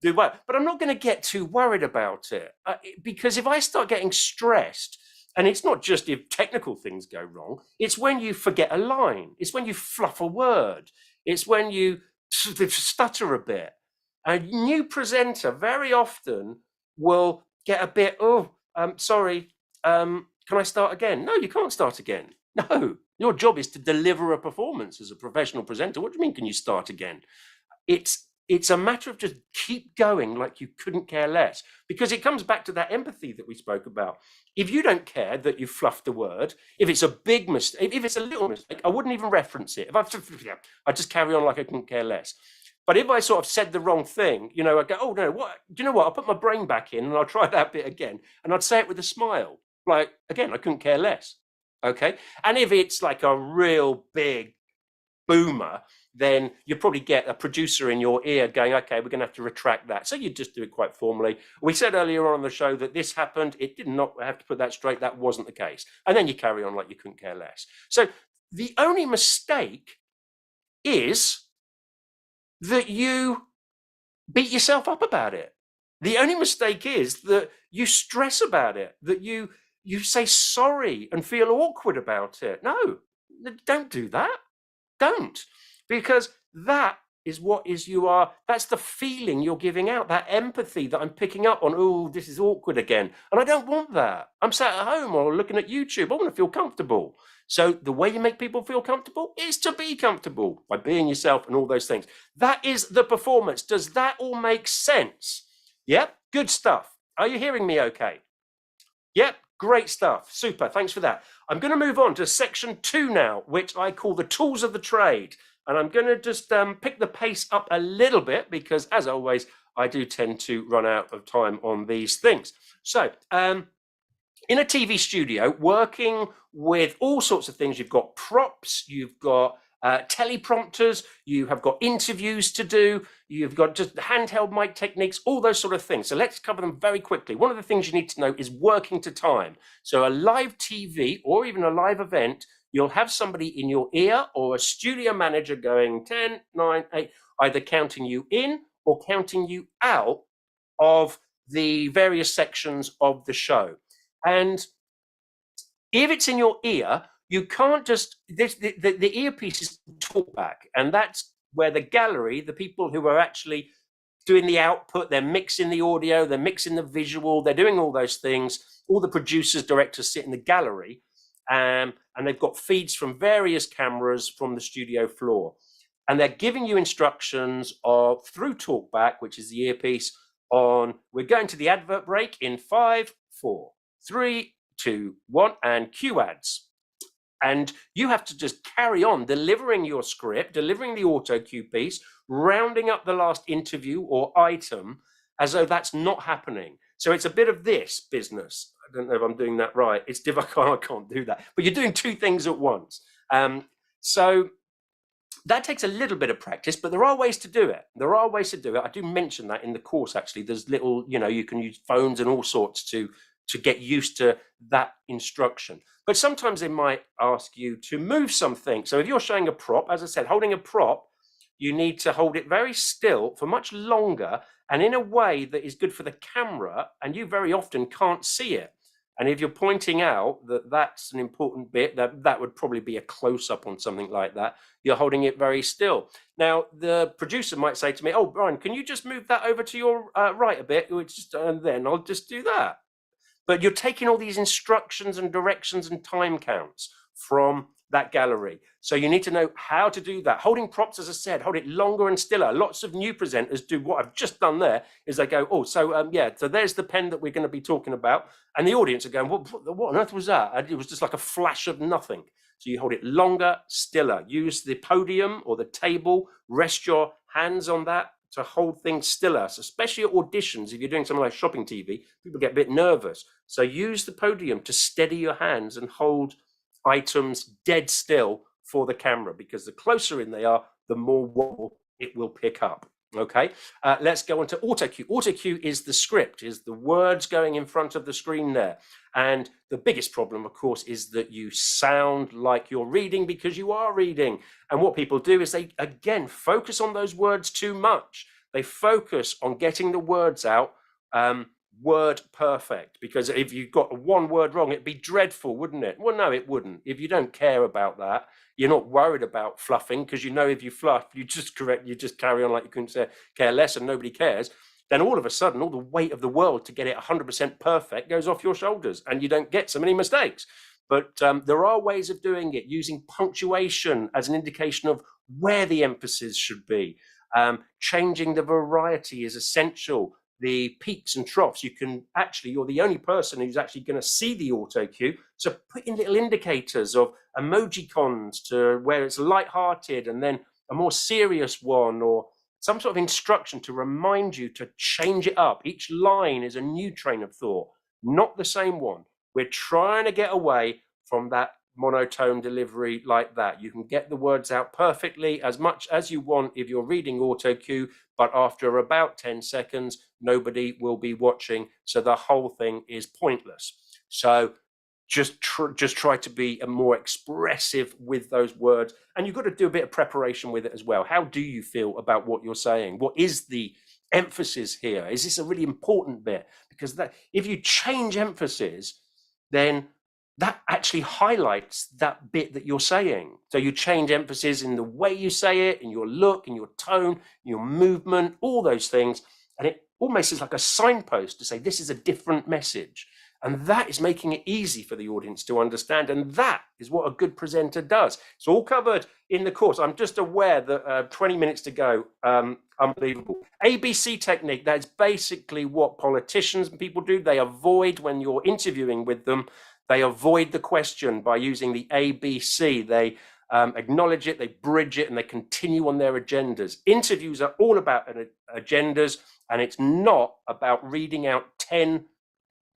do well, but I'm not going to get too worried about it because if I start getting stressed, and it's not just if technical things go wrong, it's when you forget a line, it's when you fluff a word, it's when you stutter a bit. A new presenter very often will get a bit, sorry, can I start again? No, you can't start again. No, your job is to deliver a performance as a professional presenter. What do you mean, can you start again? It's a matter of just keep going like you couldn't care less, because it comes back to that empathy that we spoke about. If you don't care that you fluffed a word, if it's a big mistake, if it's a little mistake, I wouldn't even reference it. I just carry on like I couldn't care less. But if I sort of said the wrong thing, I go, oh no, what? Do you know what? I'll put my brain back in and I'll try that bit again. And I'd say it with a smile. Like, again, I couldn't care less. Okay. And if it's like a real big boomer, then you probably get a producer in your ear going, okay, we're going to have to retract that. So you just do it quite formally. We said earlier on the show that this happened. It did not have to put that straight. That wasn't the case. And then you carry on like you couldn't care less. So the only mistake is that you beat yourself up about it. The only mistake is that you stress about it, that you say sorry and feel awkward about it. No, don't do that. Don't, because that is what is that's the feeling you're giving out, that empathy that I'm picking up on. Oh, this is awkward again. And I don't want that. I'm sat at home or looking at YouTube. I want to feel comfortable. So the way you make people feel comfortable is to be comfortable by being yourself and all those things. That is the performance. Does that all make sense? Yep. Good stuff. Are you hearing me okay? Yep. Great stuff. Super. Thanks for that. I'm going to move on to section 2 now, which I call the tools of the trade. And I'm going to just pick the pace up a little bit because, as always, I do tend to run out of time on these things. So in a TV studio, working with all sorts of things, you've got props, you've got teleprompters, you have got interviews to do, you've got just handheld mic techniques, all those sort of things. So let's cover them very quickly. One of the things you need to know is working to time. So a live TV or even a live event, you'll have somebody in your ear or a studio manager going 10, 9, 8, either counting you in or counting you out of the various sections of the show. And if it's in your ear, you can't just, the earpiece is talk back, and that's where the gallery, the people who are actually doing the output, they're mixing the audio, they're mixing the visual, they're doing all those things. All the producers, directors sit in the gallery, and they've got feeds from various cameras from the studio floor. And they're giving you instructions of through TalkBack, which is the earpiece, on we're going to the advert break in 5, 4, 3, 2, 1, and cue ads. And you have to just carry on delivering your script, delivering the auto cue piece, rounding up the last interview or item as though that's not happening. So it's a bit of this business. I don't know if I'm doing that right. It's difficult. I can't do that. But you're doing two things at once. So that takes a little bit of practice, but there are ways to do it. There are ways to do it. I do mention that in the course, actually. There's little, you can use phones and all sorts to get used to that instruction. But sometimes they might ask you to move something. So if you're showing a prop, as I said, holding a prop, you need to hold it very still for much longer and in a way that is good for the camera, and you very often can't see it. And if you're pointing out that that's an important bit, that would probably be a close-up on something like that, you're holding it very still. Now, the producer might say to me, oh, Brian, can you just move that over to your right a bit? And then I'll just do that. But you're taking all these instructions and directions and time counts from that gallery. So you need to know how to do that. Holding props, as I said, hold it longer and stiller. Lots of new presenters do what I've just done there, is they go, oh, so so there's the pen that we're going to be talking about. And the audience are going, what on earth was that? And it was just like a flash of nothing. So you hold it longer, stiller. Use the podium or the table, rest your hands on that to hold things stiller. So especially at auditions, if you're doing something like shopping TV, people get a bit nervous. So use the podium to steady your hands and hold items dead still for the camera, because the closer in they are, the more wobble it will pick up. Okay, let's go on to auto cue. Auto cue is the script, is the words going in front of the screen there. And the biggest problem, of course, is that you sound like you're reading because you are reading. And what people do is they, again, focus on those words too much. They focus on getting the words out word perfect, because if you got one word wrong, it'd be dreadful, wouldn't it? Well, no, it wouldn't. If you don't care about that, you're not worried about fluffing, because you know if you fluff, you just carry on like you couldn't care less and nobody cares. Then all of a sudden, all the weight of the world to get it 100% perfect goes off your shoulders, and you don't get so many mistakes. But there are ways of doing it, using punctuation as an indication of where the emphasis should be. Changing the variety is essential. The peaks and troughs, you're the only person who's actually going to see the auto cue. So put in little indicators of emojicons to where it's lighthearted and then a more serious one, or some sort of instruction to remind you to change it up. Each line is a new train of thought, not the same one. We're trying to get away from that monotone delivery like that. You can get the words out perfectly as much as you want if you're reading auto cue, but after about 10 seconds, nobody will be watching. So the whole thing is pointless. So just try to be more expressive with those words. And you've got to do a bit of preparation with it as well. How do you feel about what you're saying? What is the emphasis here? Is this a really important bit? Because if you change emphasis, then that actually highlights that bit that you're saying. So you change emphasis in the way you say it, in your look, in your tone, in your movement, all those things. And it almost is like a signpost to say, this is a different message. And that is making it easy for the audience to understand. And that is what a good presenter does. It's all covered in the course. I'm just aware that 20 minutes to go. Unbelievable. ABC technique, that's basically what politicians and people do. They avoid, when you're interviewing with them, they avoid the question by using the ABC. They acknowledge it, they bridge it, and they continue on their agendas. Interviews are all about agendas, and it's not about reading out 10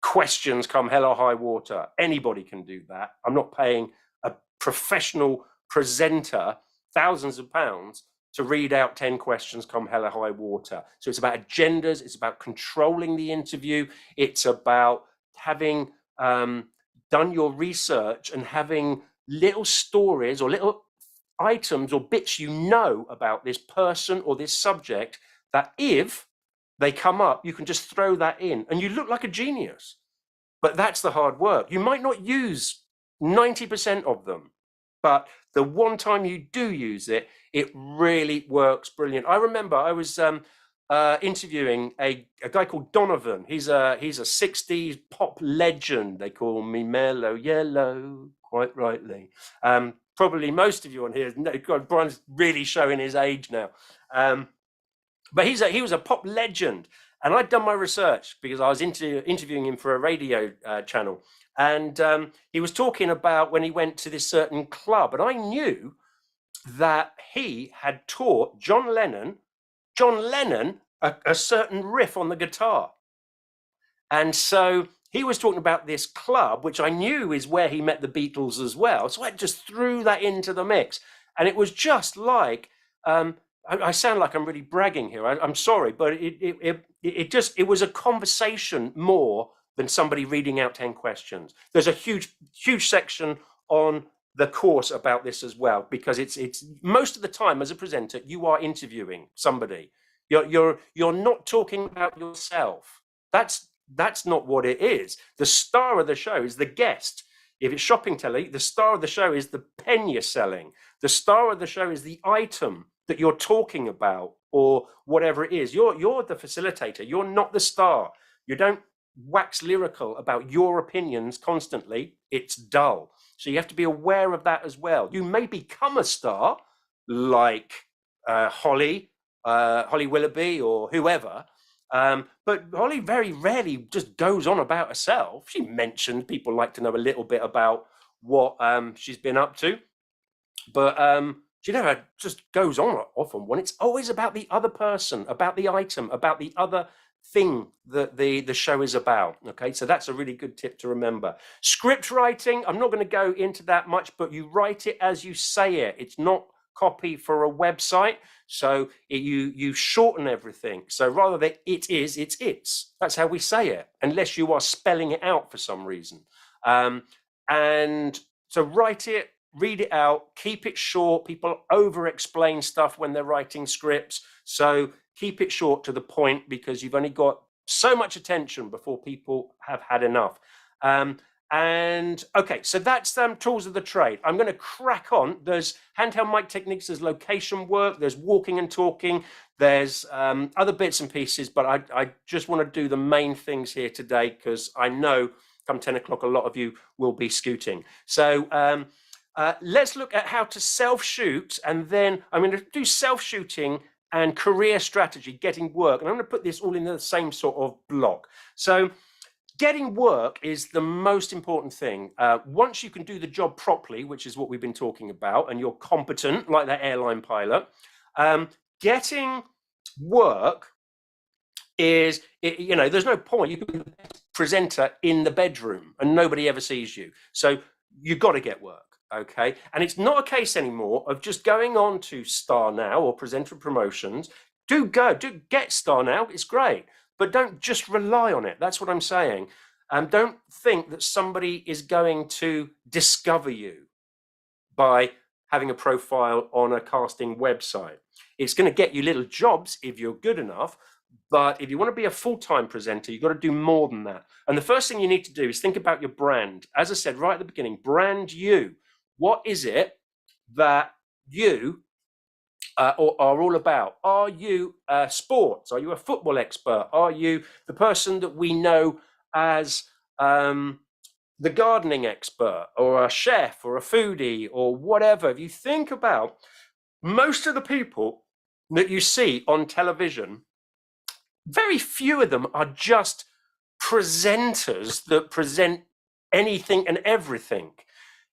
questions come hell or high water. Anybody can do that. I'm not paying a professional presenter thousands of pounds to read out 10 questions come hell or high water. So it's about agendas, it's about controlling the interview, it's about having done your research and having little stories or little items or bits about this person or this subject, that if they come up, you can just throw that in and you look like a genius. But that's the hard work. You might not use 90% of them, but the one time you do use it, it really works brilliant. I remember I was interviewing a guy called Donovan. He's a 60s pop legend. They call me Mellow Yellow, quite rightly. Probably most of you on here, God, Brian's really showing his age now. But he was a pop legend. And I'd done my research because I was interviewing him for a radio channel. And he was talking about when he went to this certain club. And I knew that he had taught John Lennon a certain riff on the guitar. And so he was talking about this club, which I knew is where he met the Beatles as well. So I just threw that into the mix. And it was just like, I sound like I'm really bragging here. I'm sorry, but it was a conversation more than somebody reading out 10 questions. There's a huge section on the course about this as well, because it's most of the time as a presenter, you are interviewing somebody. You're not talking about yourself. That's not what it is. The star of the show is the guest. If it's shopping telly, the star of the show is the pen you're selling. The star of the show is the item that you're talking about, or whatever it is. You're the facilitator. You're not the star. You don't wax lyrical about your opinions constantly. It's dull. So you have to be aware of that as well. You may become a star like Holly Willoughby or whoever, but Holly very rarely just goes on about herself. She mentioned people like to know a little bit about what she's been up to, but she never just goes on off on one. It's always about the other person, about the item, about the other thing that the show is about. Okay, so that's a really good tip to remember. Script writing, I'm not going to go into that much, but you write it as you say it. It's not copy for a website, so you shorten everything. So rather than it's. That's how we say it, unless you are spelling it out for some reason. And so write it, read it out, keep it short. People over-explain stuff when they're writing scripts, so keep it short to the point, because you've only got so much attention before people have had enough. And okay, so that's tools of the trade. I'm going to crack on. There's handheld mic techniques, there's location work, there's walking and talking, there's other bits and pieces, but I just want to do the main things here today, because I know come 10 o'clock, a lot of you will be scooting. So let's look at how to self-shoot, and then I'm going to do self-shooting and career strategy, getting work. And I'm going to put this all in the same sort of block. So getting work is the most important thing. Once you can do the job properly, which is what we've been talking about, and you're competent, like that airline pilot, getting work is, there's no point. You can be the best presenter in the bedroom and nobody ever sees you. So you've got to get work. Okay, and it's not a case anymore of just going on to Star Now or Presenter Promotions. Do get Star Now, it's great, but don't just rely on it. That's what I'm saying. Don't think that somebody is going to discover you by having a profile on a casting website. It's going to get you little jobs if you're good enough, but if you want to be a full-time presenter, you've got to do more than that. And the first thing you need to do is think about your brand. As I said right at the beginning, brand you. What is it that you are all about? Are you sports? Are you a football expert? Are you the person that we know as the gardening expert, or a chef, or a foodie, or whatever? If you think about most of the people that you see on television, very few of them are just presenters that present anything and everything.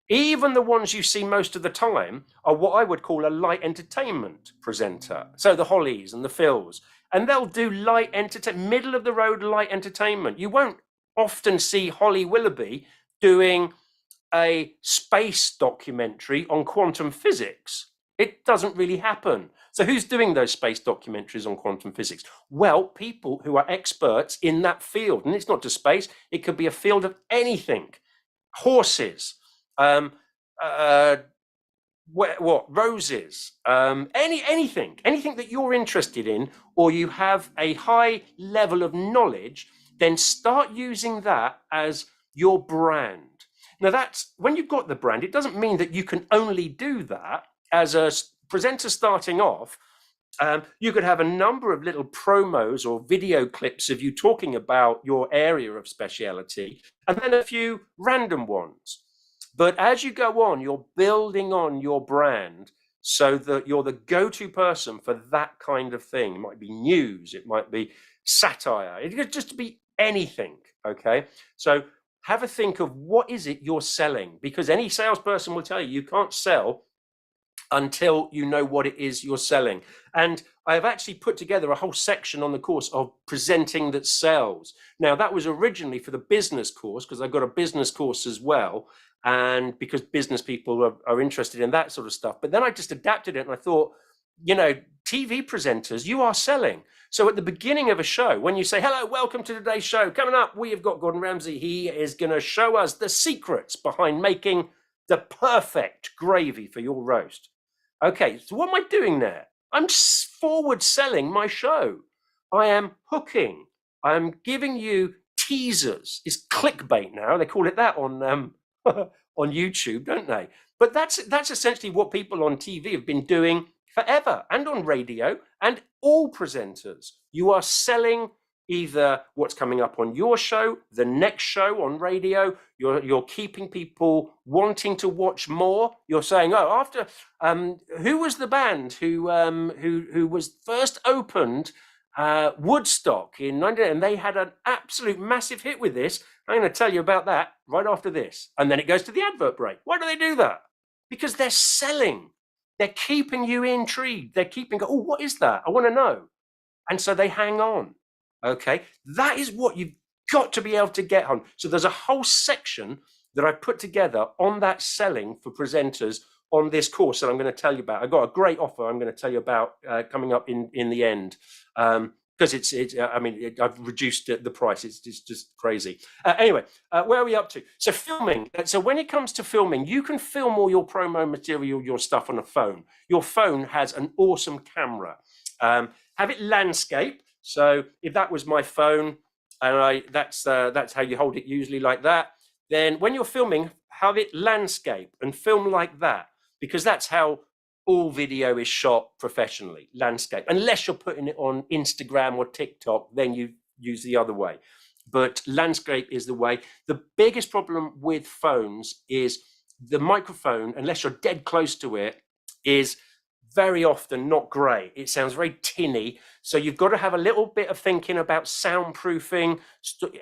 Even the ones you see most of the time are what I would call a light entertainment presenter. So the Hollies and the Phils, and they'll do light entertainment, middle of the road light entertainment. You won't often see Holly Willoughby doing a space documentary on quantum physics. It doesn't really happen. So who's doing those space documentaries on quantum physics? Well, people who are experts in that field. And it's not just space, it could be a field of anything. Horses. Roses, anything that you're interested in, or you have a high level of knowledge, then start using that as your brand. Now, that's when you've got the brand, it doesn't mean that you can only do that as a presenter starting off. You could have a number of little promos or video clips of you talking about your area of speciality, and then a few random ones. But as you go on, you're building on your brand so that you're the go-to person for that kind of thing. It might be news, it might be satire, it could just be anything, okay? So have a think of what is it you're selling, because any salesperson will tell you you can't sell until you know what it is you're selling. And I have actually put together a whole section on the course of presenting that sells. Now, that was originally for the business course, because I've got a business course as well, and because business people are interested in that sort of stuff. But then I just adapted it, and I thought, you know, TV presenters, you are selling. So at the beginning of a show, when you say, hello, welcome to today's show, coming up, we have got Gordon Ramsay. He is going to show us the secrets behind making the perfect gravy for your roast. Okay, so what am I doing there? I'm forward selling my show. I am hooking. I'm giving you teasers. It's clickbait now. They call it that on on YouTube, don't they? But that's essentially what people on TV have been doing forever, and on radio, and all presenters. You are selling either what's coming up on your show, the next show on radio. You're keeping people wanting to watch more. You're saying, oh, after who was the band who was first opened Woodstock in 19, and they had an absolute massive hit with this. I'm going to tell you about that right after this. And then it goes to the advert break. Why do they do that? Because they're selling. They're keeping you intrigued. They're keeping, oh, what is that? I want to know. And so they hang on. Okay, that is what you've got to be able to get on. So there's a whole section that I put together on that selling for presenters on this course that I'm going to tell you about. I got a great offer I'm going to tell you about coming up in the end, because I've reduced the price. It's just crazy. Anyway, where are we up to? So filming. So when it comes to filming, you can film all your promo material, your stuff on a phone. Your phone has an awesome camera. Have it landscape. So if that was my phone, and that's how you hold it usually, like that, then when you're filming, have it landscape and film like that, because that's how all video is shot professionally, landscape. Unless you're putting it on Instagram or TikTok, then you use the other way. But landscape is the way. The biggest problem with phones is the microphone, unless you're dead close to it, is very often not great. It sounds very tinny. So you've got to have a little bit of thinking about soundproofing,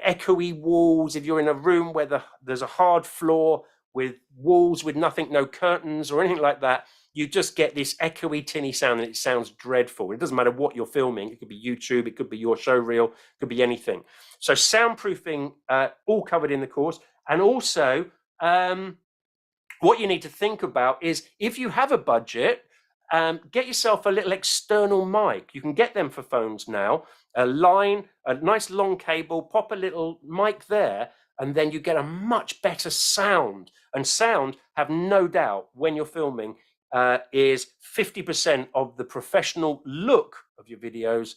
echoey walls. If you're in a room where there's a hard floor with walls with nothing, no curtains or anything like that, you just get this echoey, tinny sound, and it sounds dreadful. It doesn't matter what you're filming. It could be YouTube, it could be your show reel, it could be anything. So soundproofing, all covered in the course. And also, what you need to think about is, if you have a budget, get yourself a little external mic. You can get them for phones now. A nice long cable, pop a little mic there, and then you get a much better sound. And sound, have no doubt, when you're filming, is 50% of the professional look of your videos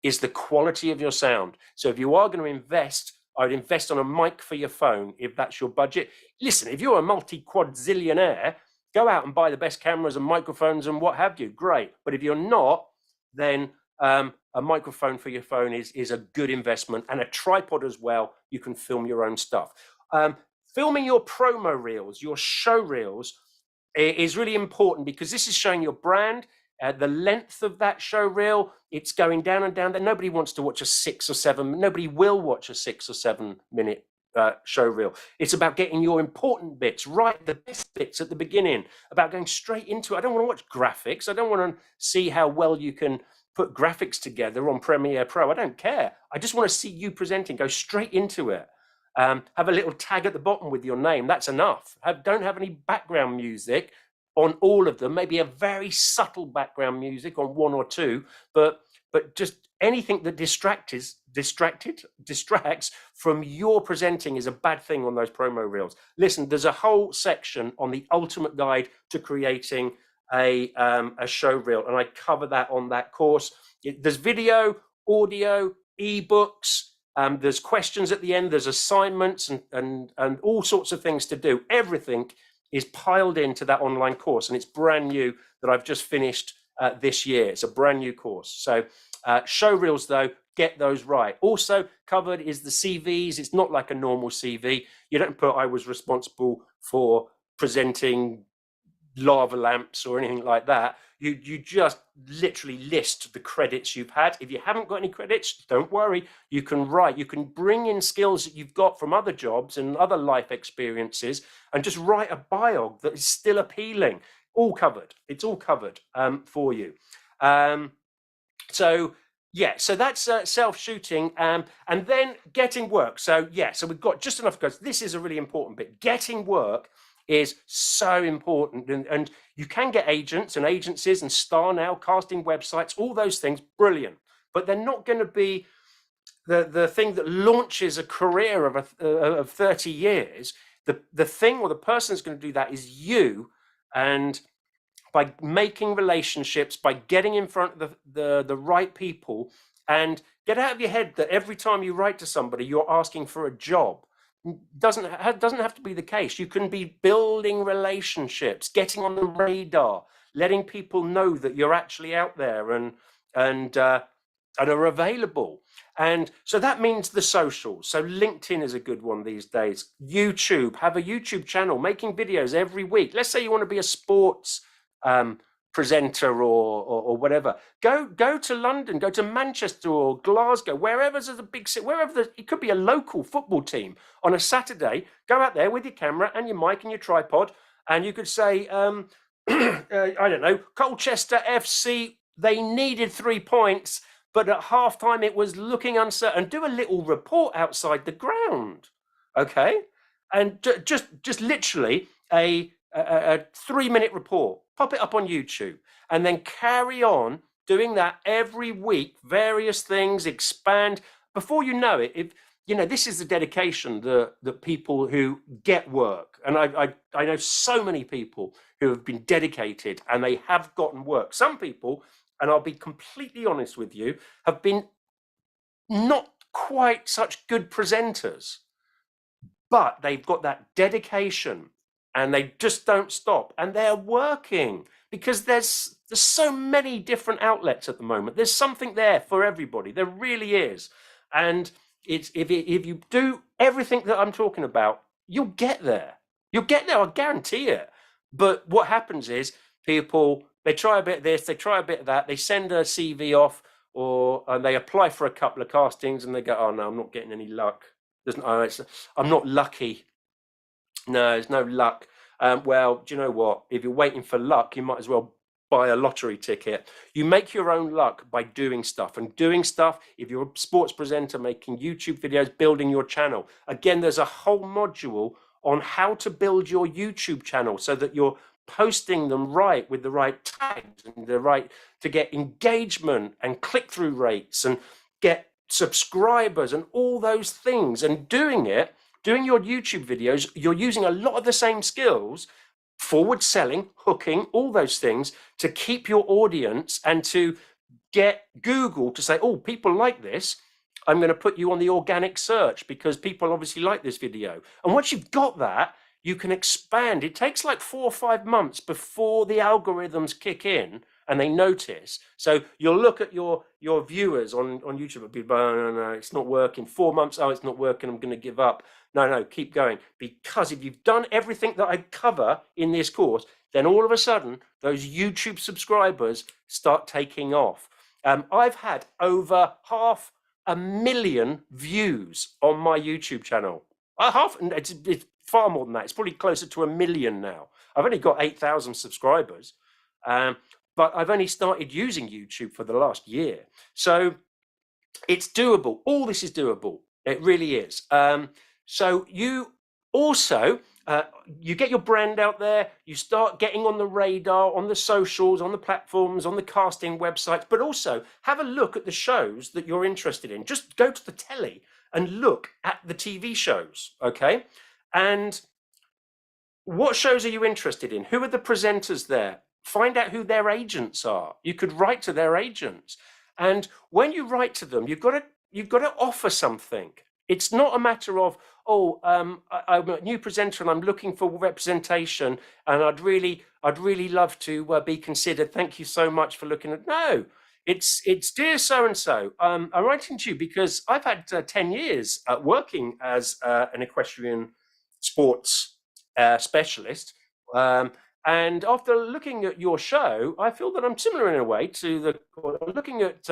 is the quality of your sound. So if you are going to invest, I'd invest on a mic for your phone if that's your budget. Listen, if you're a multi-quadzillionaire, go out and buy the best cameras and microphones and what have you. Great. But if you're not, then a microphone for your phone is a good investment, and a tripod as well. You can film your own stuff. Filming your promo reels, your show reels, is really important, because this is showing your brand. The length of that show reel, it's going down and down. Nobody wants to watch a 6 or 7. Nobody will watch a 6 or 7 minute show reel. It's about getting your important bits right, the best bits at the beginning, about going straight into it. I don't want to watch graphics. I don't want to see how well you can put graphics together on Premiere Pro. I don't care. I just want to see you presenting. Go straight into it. Have a little tag at the bottom with your name. That's enough. Don't have any background music on all of them. Maybe a very subtle background music on 1 or 2, but just anything that distracts from your presenting is a bad thing on those promo reels. Listen, there's a whole section on the ultimate guide to creating a show reel, and I cover that on that course. There's video, audio, ebooks, There's questions at the end, there's assignments and all sorts of things to do. Everything is piled into that online course, and it's brand new that I've just finished this year. It's a brand new course. So show reels, though, get those right. Also covered is the CVs. It's not like a normal CV. You don't put I was responsible for presenting lava lamps or anything like that. You just literally list the credits you've had. If you haven't got any credits, don't worry. You can write, you can bring in skills that you've got from other jobs and other life experiences and just write a bio that is still appealing. All covered. It's all covered for you. So that's self-shooting, and then getting work. So we've got just enough, because this is a really important bit. Getting work is so important, and you can get agents and agencies and Star Now, casting websites, all those things, brilliant, but they're not going to be the thing that launches a career of 30 years. The thing or the person that's going to do that is you, and by making relationships, by getting in front of the right people, and get out of your head that every time you write to somebody, you're asking for a job. Doesn't have to be the case. You can be building relationships, getting on the radar, letting people know that you're actually out there and are available. And so that means the socials. So LinkedIn is a good one these days. YouTube, have a YouTube channel, making videos every week. Let's say you want to be a sports presenter or whatever. Go to London, go to Manchester or Glasgow, wherever there's a big city, it could be a local football team on a Saturday. Go out there with your camera and your mic and your tripod, and you could say, I don't know, Colchester FC, they needed 3 points, but at halftime it was looking uncertain. Do a little report outside the ground, okay? And just literally a 3-minute report, pop it up on YouTube, and then carry on doing that every week, various things, expand. Before you know it, if you know, this is the dedication that people who get work, and I know so many people who have been dedicated and they have gotten work. Some people, and I'll be completely honest with you, have been not quite such good presenters, but they've got that dedication and they just don't stop, and they're working, because there's so many different outlets at the moment. There's something there for everybody. There really is. And it's if you do everything that I'm talking about, you'll get there. You'll get there, I guarantee it. But what happens is people, they try a bit of this, they try a bit of that, they send a CV off, and they apply for a couple of castings, and they go, oh no, I'm not getting any luck. I'm not lucky. No, there's no luck. Well, do you know what? If you're waiting for luck, you might as well buy a lottery ticket. You make your own luck by doing stuff. And doing stuff, if you're a sports presenter, making YouTube videos, building your channel. Again, there's a whole module on how to build your YouTube channel so that you're posting them right with the right tags and the right to get engagement and click-through rates and get subscribers and all those things. And doing your YouTube videos, you're using a lot of the same skills, forward selling, hooking, all those things, to keep your audience and to get Google to say, oh, people like this. I'm going to put you on the organic search because people obviously like this video. And once you've got that, you can expand. It takes like 4 or 5 months before the algorithms kick in and they notice. So you'll look at your viewers on YouTube and be, oh, no, it's not working. 4 months, oh, it's not working, I'm going to give up. No, keep going. Because if you've done everything that I cover in this course, then all of a sudden, those YouTube subscribers start taking off. I've had over 500,000 views on my YouTube channel. It's far more than that. It's probably closer to 1 million now. I've only got 8,000 subscribers. But I've only started using YouTube for the last year. So it's doable. All this is doable. It really is. So you also, you get your brand out there, you start getting on the radar, on the socials, on the platforms, on the casting websites, but also have a look at the shows that you're interested in. Just go to the telly and look at the TV shows, okay? And what shows are you interested in? Who are the presenters there? Find out who their agents are. You could write to their agents. And when you write to them, you've got to you've got to offer something. It's not a matter of, oh, I'm a new presenter and I'm looking for representation, and I'd really love to be considered. Thank you so much for looking at. No, it's dear so and so. I'm writing to you because I've had 10 years working as an equestrian sports specialist. And after looking at your show, I feel that I'm similar in a way to looking at.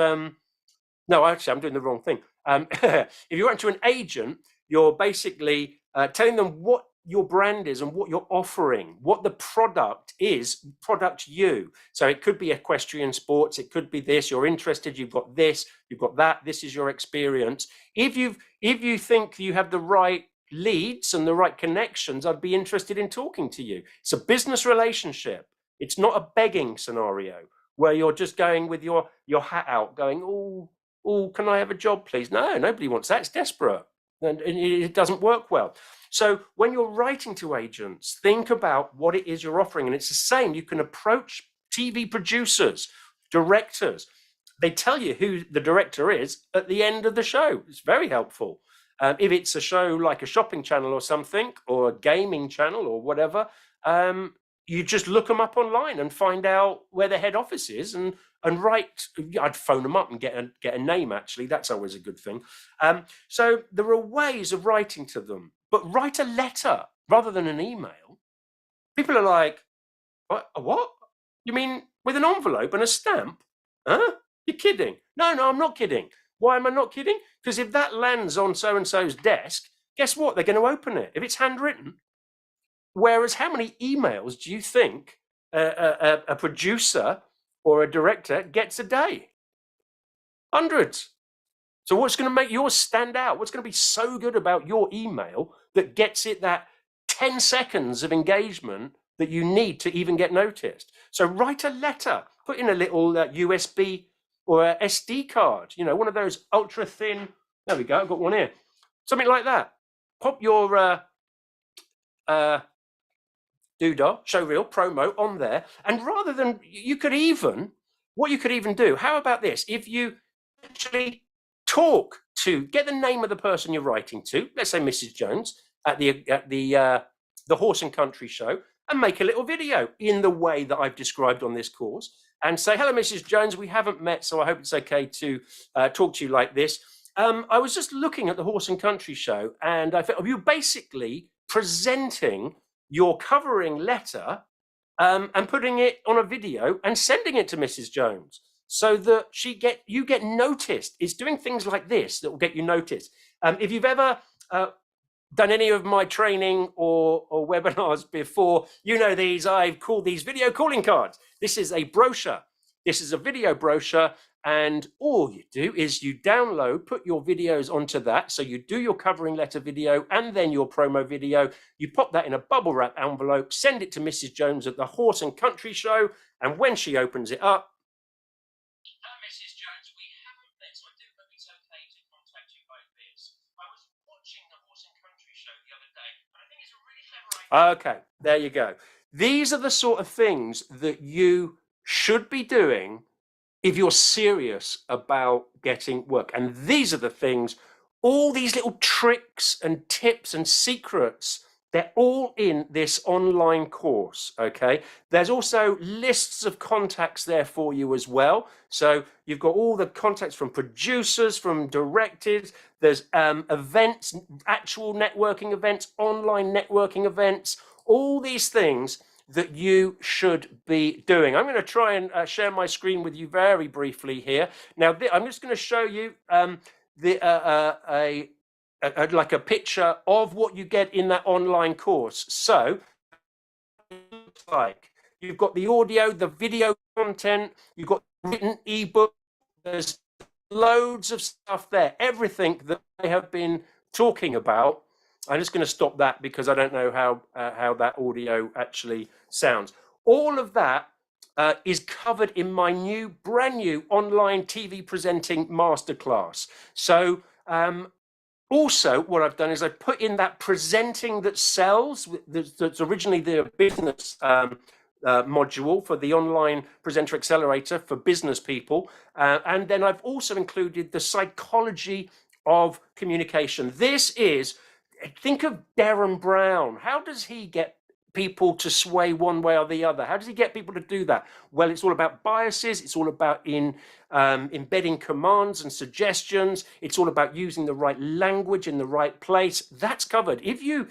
No, actually, I'm doing the wrong thing. If you went to an agent, you're basically telling them what your brand is and what you're offering, what the product is, product you. So it could be equestrian sports, it could be this, you're interested, you've got this, you've got that, this is your experience. If you think you have the right leads and the right connections, I'd be interested in talking to you. It's a business relationship. It's not a begging scenario where you're just going with your hat out going, oh, can I have a job, please? No, nobody wants that. It's desperate. And it doesn't work well. So when you're writing to agents, think about what it is you're offering. And it's the same. You can approach TV producers, directors. They tell you who the director is at the end of the show. It's very helpful. If it's a show like a shopping channel or something, or a gaming channel or whatever, you just look them up online and find out where the head office is and write. I'd phone them up and get a name, actually. That's always a good thing. So there are ways of writing to them, but write a letter rather than an email. People are like, what? You mean with an envelope and a stamp? Huh? You're kidding. No, I'm not kidding. Why am I not kidding? Because if that lands on so-and-so's desk, guess what? They're going to open it if it's handwritten. Whereas how many emails do you think a producer or a director gets a day? Hundreds. So what's going to make yours stand out? What's going to be so good about your email that gets it that 10 seconds of engagement that you need to even get noticed? So write a letter, put in a little USB or a SD card, one of those ultra thin. There we go. I've got one here. Something like that. Pop your doodah, showreel, promo on there. And rather than, what you could even do, how about this? If you actually get the name of the person you're writing to, let's say Mrs. Jones at the Horse and Country show, and make a little video in the way that I've described on this course, and say, hello, Mrs. Jones, we haven't met, so I hope it's okay to talk to you like this. I was just looking at the Horse and Country show, and I felt you basically presenting your covering letter and putting it on a video and sending it to Mrs. Jones so that you get noticed. It's doing things like this that will get you noticed. If you've ever done any of my training or webinars before, these. I've called these video calling cards. This is a brochure. This is a video brochure. And all you do is you download, put your videos onto that. So you do your covering letter video and then your promo video. You pop that in a bubble wrap envelope, send it to Mrs. Jones at the Horse and Country show. And when she opens it up, Mrs. Jones, we haven't met, so I do hope it's okay to contact you like this. I was watching the Horse and Country show the other day, and I think it's a really clever idea. Okay, there you go. These are the sort of things that you should be doing if you're serious about getting work. And these are the things, all these little tricks and tips and secrets, they're all in this online course, okay? There's also lists of contacts there for you as well. So you've got all the contacts from producers, from directors, there's events, actual networking events, online networking events, all these things that you should be doing. I'm going to try and share my screen with you very briefly here. Now, I'm just going to show you like a picture of what you get in that online course. So, it looks like you've got the audio, the video content, you've got written ebook. There's loads of stuff there. Everything that I have been talking about. I'm just going to stop that because I don't know how that audio actually sounds. All of that is covered in my brand new online TV presenting masterclass. So also what I've done is I put in that presenting that sells, that's originally the business module for the online presenter accelerator for business people. And then I've also included the psychology of communication. This is, think of Darren Brown. How does he get people to sway one way or the other? How does he get people to do that? Well, it's all about biases. It's all about embedding commands and suggestions. It's all about using the right language in the right place. That's covered. If you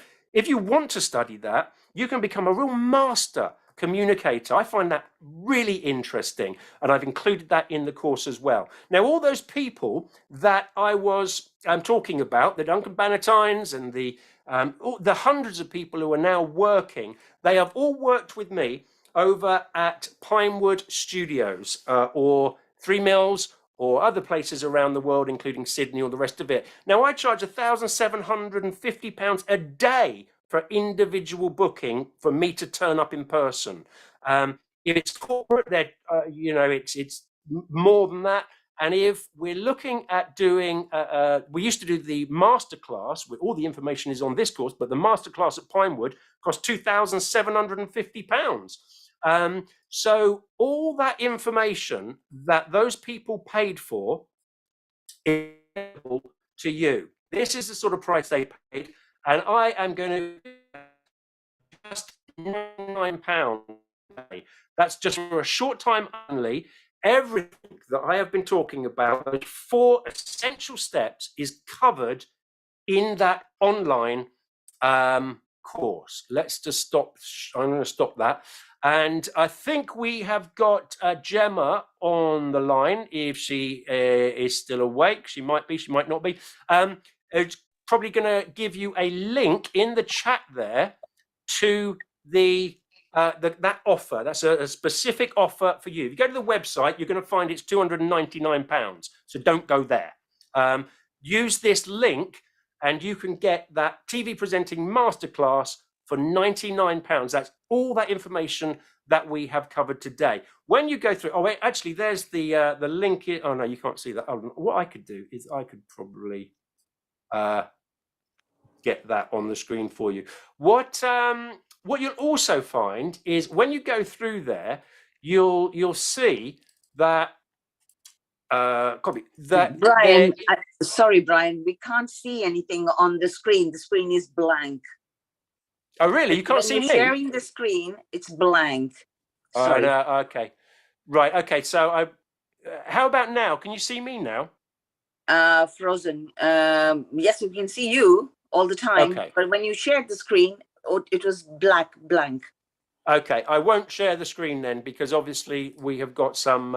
want to study that, you can become a real master communicator. I find that really interesting, and I've included that in the course as well. Now, all those people that I was talking about, the Duncan Bannatynes and the hundreds of people who are now working, they have all worked with me over at Pinewood Studios or Three Mills or other places around the world, including Sydney or the rest of it. Now, I charge £1,750 a day for individual booking for me to turn up in person. If it's corporate, it's more than that. And if we're looking at doing, we used to do the masterclass, with all the information is on this course, but the masterclass at Pinewood cost £2,750. So all that information that those people paid for is available to you. This is the sort of price they paid, and I am going to just £9. That's just for a short time only. Everything that I have been talking about, those 4 essential steps, is covered in that online course. Let's just stop. I'm going to stop that. And I think we have got Gemma on the line. If she is still awake, she might be, she might not be. It's probably going to give you a link in the chat there to that offer. That's a specific offer for you. If you go to the website, you're going to find it's £299. So don't go there. Use this link and you can get that TV Presenting Masterclass for £99. That's all that information that we have covered today. When you go through, oh wait, actually there's the link. Oh no, you can't see that. Oh, what I could do is I could probably get that on the screen for you. What you'll also find is when you go through there, you'll see that Brian, sorry, Brian, we can't see anything on the screen. The screen is blank. Oh, really? You can't see me? Sharing the screen, it's blank. Sorry. Okay. Right. Okay. So how about now? Can you see me now? Frozen. Yes, we can see you all the time. Okay. But when you shared the screen, it was blank. Okay. I won't share the screen then, because obviously we have got some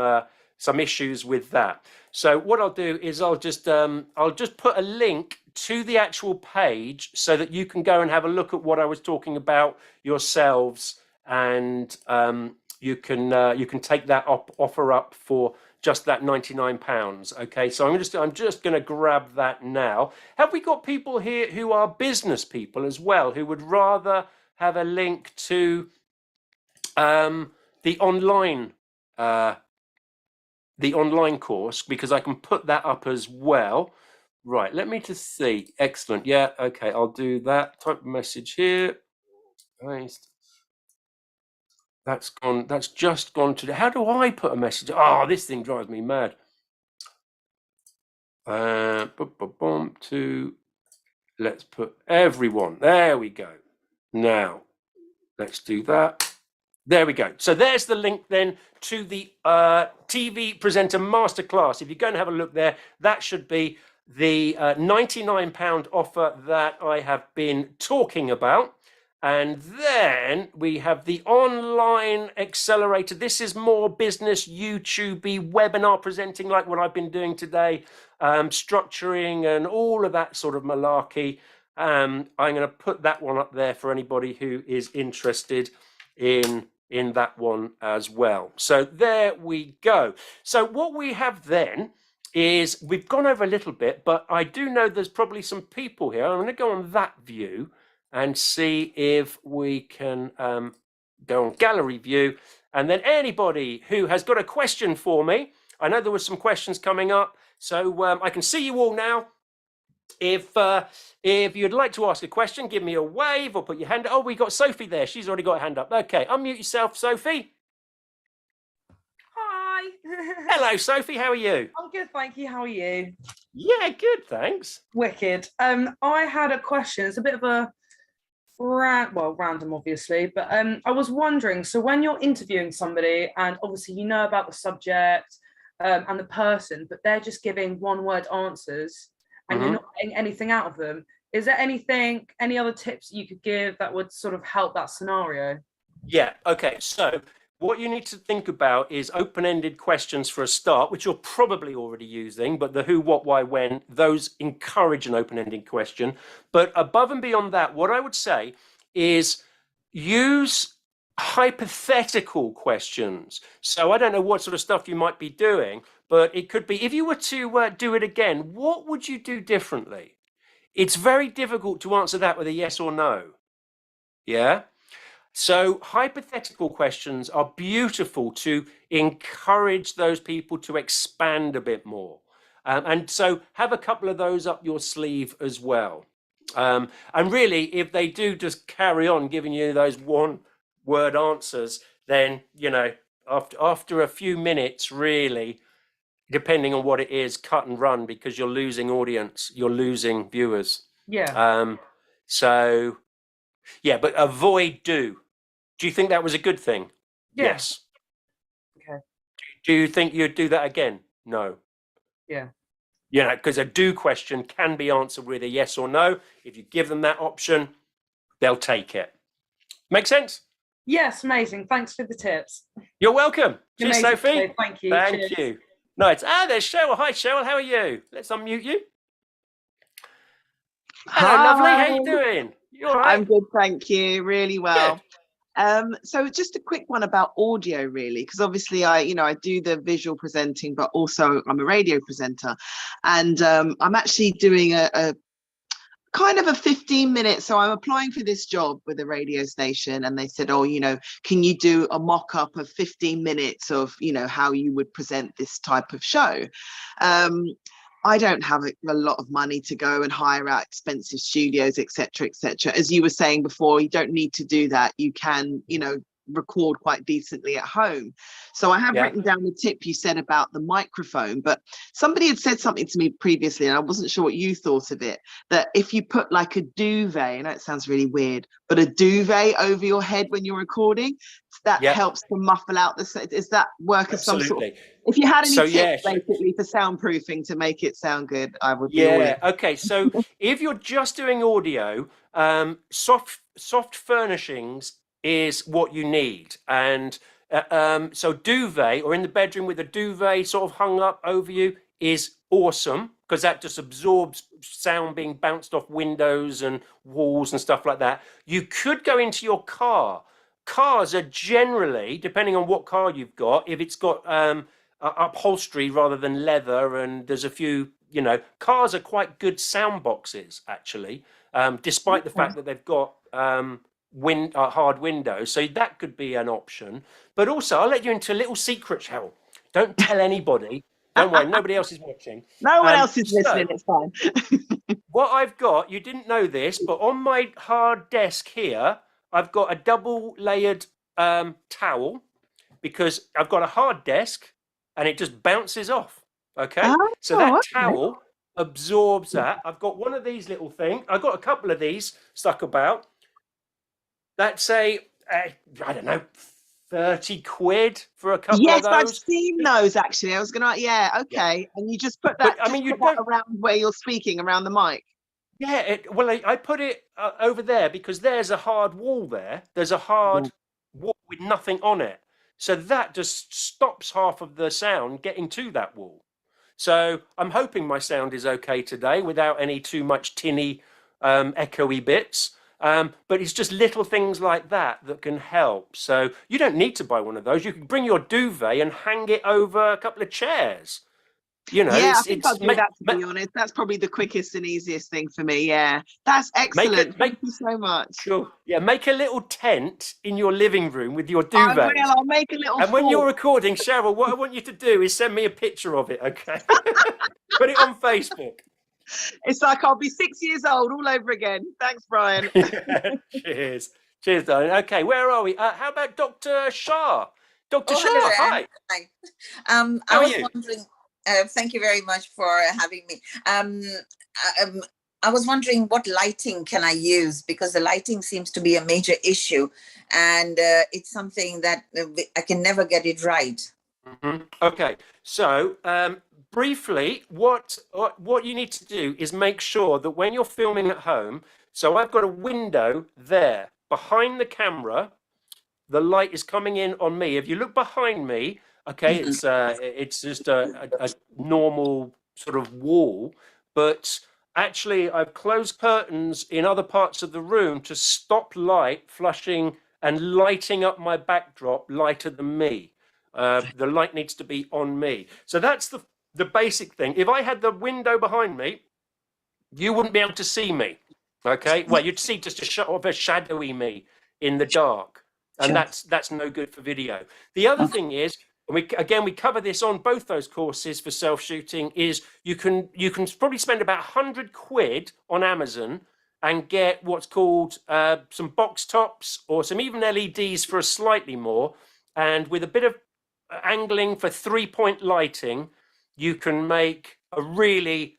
issues with that. So what I'll do is I'll just put a link to the actual page so that you can go and have a look at what I was talking about yourselves, and you can take that offer up for just that £99. Okay, so I'm just going to grab that now. Have we got people here who are business people as well, who would rather have a link to the online course, because I can put that up as well? Right, let me just see. Excellent. Yeah, okay, I'll do that. Type a message here. Paste. That's gone. That's just gone to. How do I put a message? Oh, this thing drives me mad. Let's put everyone. There we go. Now, let's do that. There we go. So there's the link then to the TV Presenter Masterclass. If you're going to have a look there, that should be the £99 offer that I have been talking about. And then we have the online accelerator. This is more business YouTube-y webinar presenting, like what I've been doing today, structuring and all of that sort of malarkey. I'm going to put that one up there for anybody who is interested in that one as well. So there we go. So what we have then is, we've gone over a little bit, but I do know there's probably some people here. I'm going to go on that view and see if we can go on gallery view, and then anybody who has got a question for me. I know there were some questions coming up, so I can see you all now. If you'd like to ask a question, give me a wave or put your hand up. Oh, we got Sophie there. She's already got a hand up. Okay, unmute yourself, Sophie. Hi. Hello, Sophie. How are you? I'm good, thank you. How are you? Yeah, good, thanks. Wicked. I had a question. It's a bit of a random, obviously, but I was wondering. So when you're interviewing somebody, and obviously you know about the subject and the person, but they're just giving one-word answers, and you're not getting anything out of them. Is there any other tips you could give that would sort of help that scenario? Yeah. Okay. So what you need to think about is open-ended questions for a start, which you're probably already using, but the who, what, why, when, those encourage an open-ended question. But above and beyond that, what I would say is use hypothetical questions. So I don't know what sort of stuff you might be doing, but it could be, if you were to do it again, what would you do differently? It's very difficult to answer that with a yes or no. Yeah. So hypothetical questions are beautiful to encourage those people to expand a bit more. And so have a couple of those up your sleeve as well. And really, if they do just carry on giving you those one-word answers, then, you know, after a few minutes, really, depending on what it is, cut and run, because you're losing audience, you're losing viewers. Yeah. So, yeah, but avoid do. Do you think that was a good thing? Yeah. Yes. Okay. Do you think you'd do that again? No. Yeah. You know, because a do question can be answered with a yes or no. If you give them that option, they'll take it. Make sense? Yes, amazing. Thanks for the tips. You're welcome. Cheers, Amazing. Sophie. Okay, thank you. Thank Cheers. you. Nice. There's Cheryl. Hi, Cheryl. How are you? Let's unmute you. Hello, lovely. How you doing? You all right? I'm good, thank you. Really well. Good. So just a quick one about audio, really, because obviously I do the visual presenting, but also I'm a radio presenter, and I'm actually doing a kind of a 15-minute. So I'm applying for this job with a radio station, and they said, oh, can you do a mock-up of 15 minutes of, how you would present this type of show? I don't have a lot of money to go and hire out expensive studios, etc., etc. As you were saying before, you don't need to do that. You can, record quite decently at home. So I have written down the tip you said about the microphone, but somebody had said something to me previously, and I wasn't sure what you thought of it, that if you put like a duvet, I know it sounds really weird, but a duvet over your head when you're recording, that helps to muffle out the, does that work as some sort of, if you had any tips basically for soundproofing to make it sound good, I would be all in. Okay, so if you're just doing audio, soft furnishings is what you need. And so duvet, or in the bedroom with a duvet sort of hung up over you, is awesome, because that just absorbs sound being bounced off windows and walls and stuff like that. You could go into your car. Cars are generally, depending on what car you've got, if it's got upholstery rather than leather, and there's a few, cars are quite good sound boxes, actually, despite the fact that they've got hard windows. So that could be an option. But also, I'll let you into a little secret, Cheryl. Don't tell anybody. Don't worry, nobody else is watching. No one else is listening, it's fine. What I've got, you didn't know this, but on my hard desk here, I've got a double layered towel, because I've got a hard desk and it just bounces off. Okay. So that towel absorbs that. I've got one of these little things. I've got a couple of these stuck about. That's I don't know, 30 quid for a couple of those. Yes, I've seen those actually. I was gonna, okay. And you just put that, around where you're speaking, around the mic. Yeah, I put it over there because there's a hard wall there. There's a hard wall with nothing on it. So that just stops half of the sound getting to that wall. So I'm hoping my sound is okay today without any too much tinny, echoey bits. But it's just little things like that can help. So you don't need to buy one of those. You can bring your duvet and hang it over a couple of chairs. I think I'll do that, to be honest. That's probably the quickest and easiest thing for me. Yeah, that's excellent. Thank you so much. Sure. Yeah, make a little tent in your living room with your duvet. I will. I'll make a little. And when you're recording, Cheryl, what I want you to do is send me a picture of it, okay? Put it on Facebook. It's like I'll be 6 years old all over again. Thanks, Brian. Cheers. Cheers, darling. Okay, where are we? How about Dr. Shah? Dr. Oh, Shah, hello, hi. Anne. Hi. How I are was you? wondering, thank you very much for having me. I was wondering what lighting can I use, because the lighting seems to be a major issue, and it's something that I can never get it right. Okay, so briefly, what you need to do is make sure that when you're filming at home, so I've got a window there behind the camera, the light is coming in on me. If you look behind me, okay, it's just a normal sort of wall, but actually I've closed curtains in other parts of the room to stop light flushing and lighting up my backdrop lighter than me. The light needs to be on me. So that's the basic thing. If I had the window behind me, you wouldn't be able to see me. Okay, well, you'd see just a shadowy me in the dark, and that's no good for video. The other thing is, and we cover this on both those courses for self-shooting, is you can probably spend about £100 on Amazon and get what's called some box tops or some even LEDs for a slightly more, and with a bit of angling for 3-point lighting, you can make a really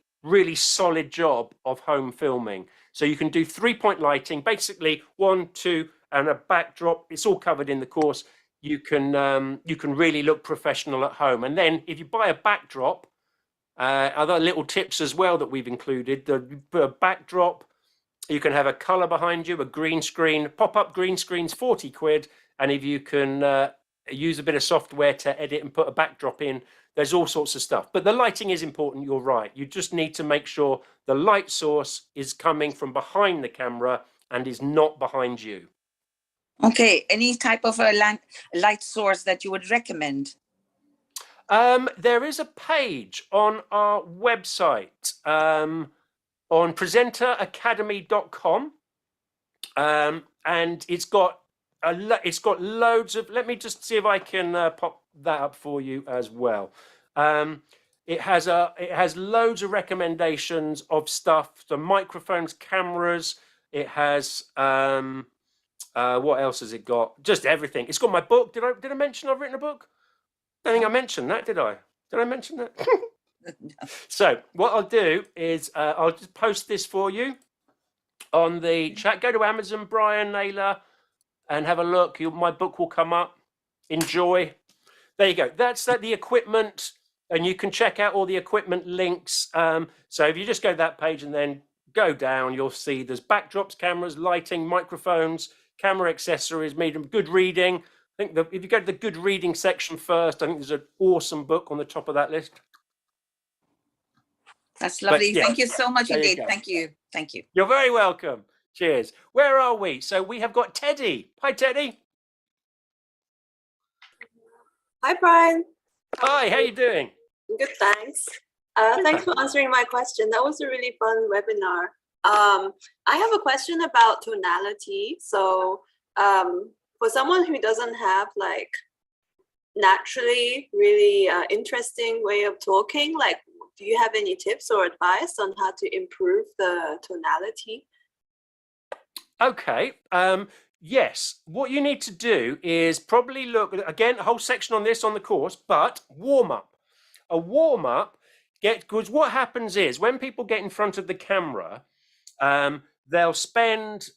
solid job of home filming. So you can do 3-point lighting, basically 1, 2, and a backdrop. It's all covered in the course. You can really look professional at home. And then if you buy a backdrop, other little tips as well that we've included, the backdrop, you can have a color behind you, a green screen, pop-up green screen's £40. And if you can use a bit of software to edit and put a backdrop in, there's all sorts of stuff. But the lighting is important, you're right. You just need to make sure the light source is coming from behind the camera and is not behind you. Okay, any type of a light source that you would recommend? There is a page on our website on presenteracademy.com, and it's got loads of, let me just see if I can pop that up for you as well. It has loads of recommendations of stuff, the microphones, cameras. It has what else has it got? Just everything. It's got my book. Did I mention I've written a book? I don't think I mentioned that, did I? Did I mention that? So what I'll do is I'll just post this for you on the chat. Go to Amazon, Brian Naylor, and have a look. My book will come up. Enjoy. There you go. That's the equipment, and you can check out all the equipment links. So if you just go to that page and then go down, you'll see there's backdrops, cameras, lighting, microphones, camera accessories, medium, good reading. I think if you go to the good reading section first, I think there's an awesome book on the top of that list. That's lovely. Yeah, thank you so much there you indeed. go. Thank you. Thank you. You're very welcome. Cheers. Where are we? So we have got Teddy. Hi, Teddy. Hi, Brian. Hi, how you doing? Good, thanks. Thanks for answering my question. That was a really fun webinar. I have a question about tonality. So for someone who doesn't have like naturally really interesting way of talking, like do you have any tips or advice on how to improve the tonality? Okay. Yes. What you need to do is probably look again, a whole section on this on the course, but warm up. A warm up. Because what happens is when people get in front of the camera, they'll spend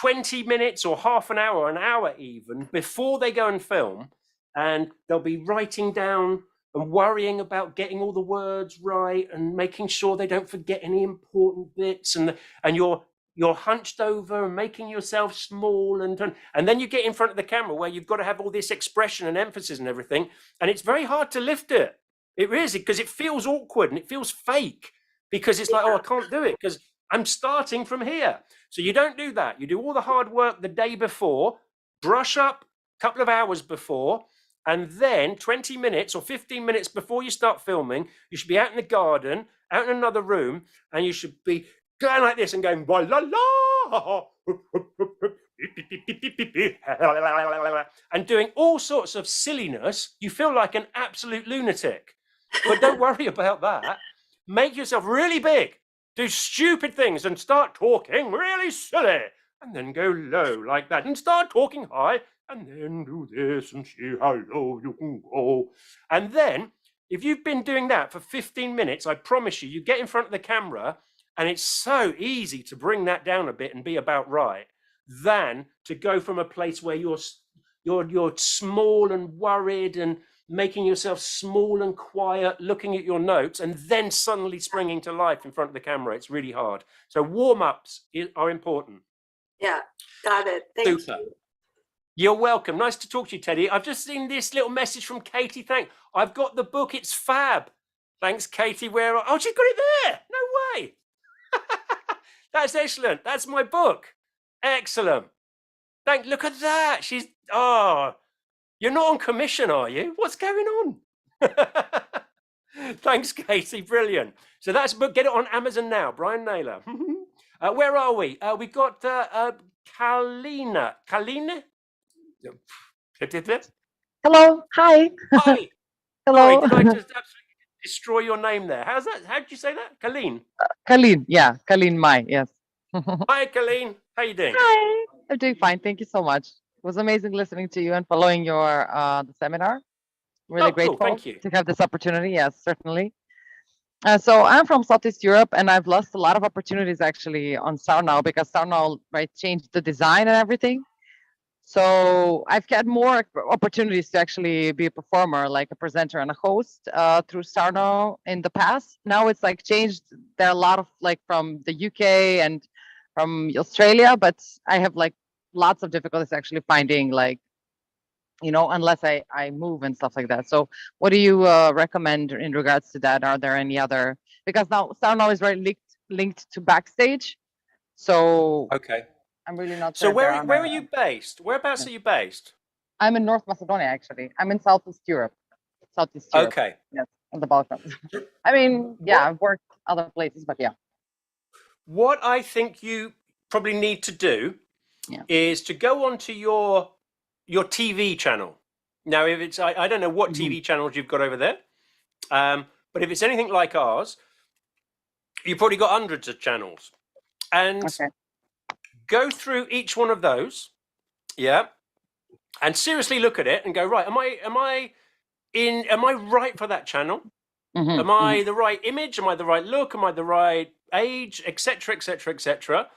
20 minutes or half an hour, an hour even, before they go and film, and they'll be writing down and worrying about getting all the words right and making sure they don't forget any important bits, and you're hunched over and making yourself small, and then you get in front of the camera where you've got to have all this expression and emphasis and everything, and it's very hard to lift it. It is, because it feels awkward and it feels fake, because it's like, oh, I can't do it because I'm starting from here. So you don't do that. You do all the hard work the day before, brush up a couple of hours before, and then 20 minutes or 15 minutes before you start filming, you should be out in the garden, out in another room, and you should be going like this and going, la la, and doing all sorts of silliness. You feel like an absolute lunatic. But don't worry about that. Make yourself really big. do stupid things and start talking really silly, and then go low like that, and start talking high, and then do this and see how low you can go. And then, if you've been doing that for 15 minutes, I promise you, you get in front of the camera, and it's so easy to bring that down a bit and be about right, than to go from a place where you're small and worried and making yourself small and quiet, looking at your notes, and then suddenly springing to life in front of the camera. It's really hard. So warm-ups are important. Yeah, got it. Thank Super. you. You're welcome. Nice to talk to you, Teddy. I've just seen this little message from Katie. I've got the book. It's fab. Thanks, Katie. Oh, she's got it there. No way. That's excellent. That's my book. Excellent. Look at that. You're not on commission, are you? What's going on? Thanks, Katie. Brilliant. So that's a book. Get it on Amazon now. Brian Naylor. Where are we? We've got Kalina. Kalina? Hello. Hi. Hi. Hello. Sorry, did I just absolutely destroy your name there? How's that? How did you say that? Colleen. Colleen. Yeah. Colleen Mai. Yes. Hi, Colleen. How you doing? Hi. I'm doing fine. Thank you so much. It was amazing listening to you and following your the seminar. Really Oh, cool. grateful Thank you. to have this opportunity. Yes, certainly. So I'm from Southeast Europe, and I've lost a lot of opportunities actually on SoundNow because SoundNow changed the design and everything. So I've had more opportunities to actually be a performer, like a presenter and a host through SoundNow in the past. Now it's changed. There are a lot of from the UK and from Australia, but I have lots of difficulties actually finding unless I move and stuff like that. So what do you recommend in regards to that? Are there any other, because now SoundNow is very linked to Backstage. So okay. I'm really not sure. So where are you based? Whereabouts are you based? I'm in North Macedonia, actually. I'm in Southeast Europe. Okay. Yes, on the Balkans. I mean, yeah, I've worked other places, but yeah. What I think you probably need to do is to go onto your TV channel. Now, if it's, I don't know what TV channels you've got over there, but if it's anything like ours, you've probably got hundreds of channels. And go through each one of those, and seriously look at it and go, right, am I right for that channel? Am I the right image? Am I the right look? Am I the right age, etc., etc., etc.?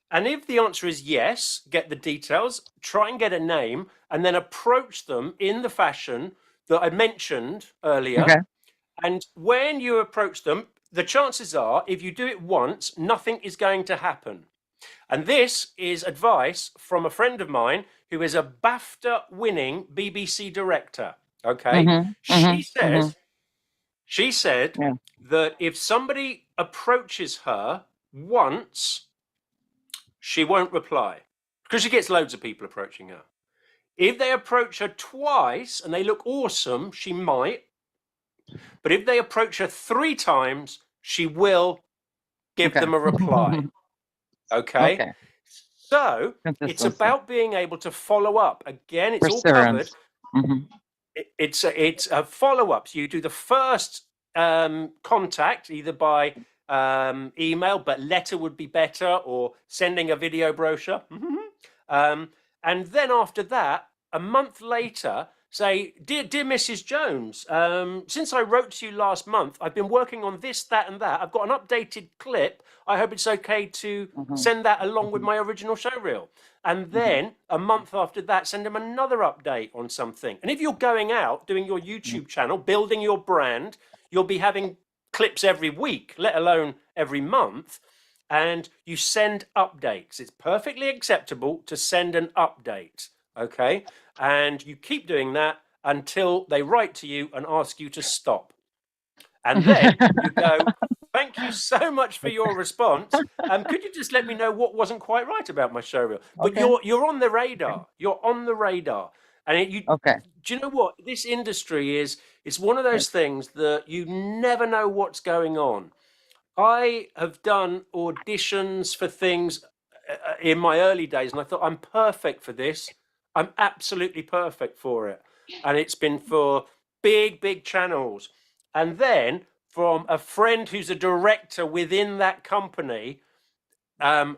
And if the answer is yes, get the details, try and get a name, and then approach them in the fashion that I mentioned earlier. Okay. And when you approach them, the chances are, if you do it once, nothing is going to happen. And this is advice from a friend of mine who is a BAFTA-winning BBC director. Okay, she said that if somebody approaches her once, she won't reply because she gets loads of people approaching her. If they approach her twice and they look awesome, she might. But if they approach her 3 times, she will give them a reply. Okay. So it's about being able to follow up. Again, it's all covered. It's a follow-up. So you do the first contact either by email, but letter would be better, or sending a video brochure. And then after that, a month later, say, dear Mrs. Jones, since I wrote to you last month, I've been working on this, that, and that. I've got an updated clip. I hope it's okay to send that along with my original show reel. And then a month after that, send them another update on something. And if you're going out, doing your YouTube channel, building your brand, you'll be having clips every week, let alone every month. And you send updates. It's perfectly acceptable to send an update. Okay. And you keep doing that until they write to you and ask you to stop. And then you go, thank you so much for your response. Could you just let me know what wasn't quite right about my show reel? But you're on the radar. You're on the radar. And do you know what? This industry it's one of those things that you never know what's going on. I have done auditions for things in my early days, and I thought, I'm perfect for this. I'm absolutely perfect for it. And it's been for big channels. And then from a friend who's a director within that company,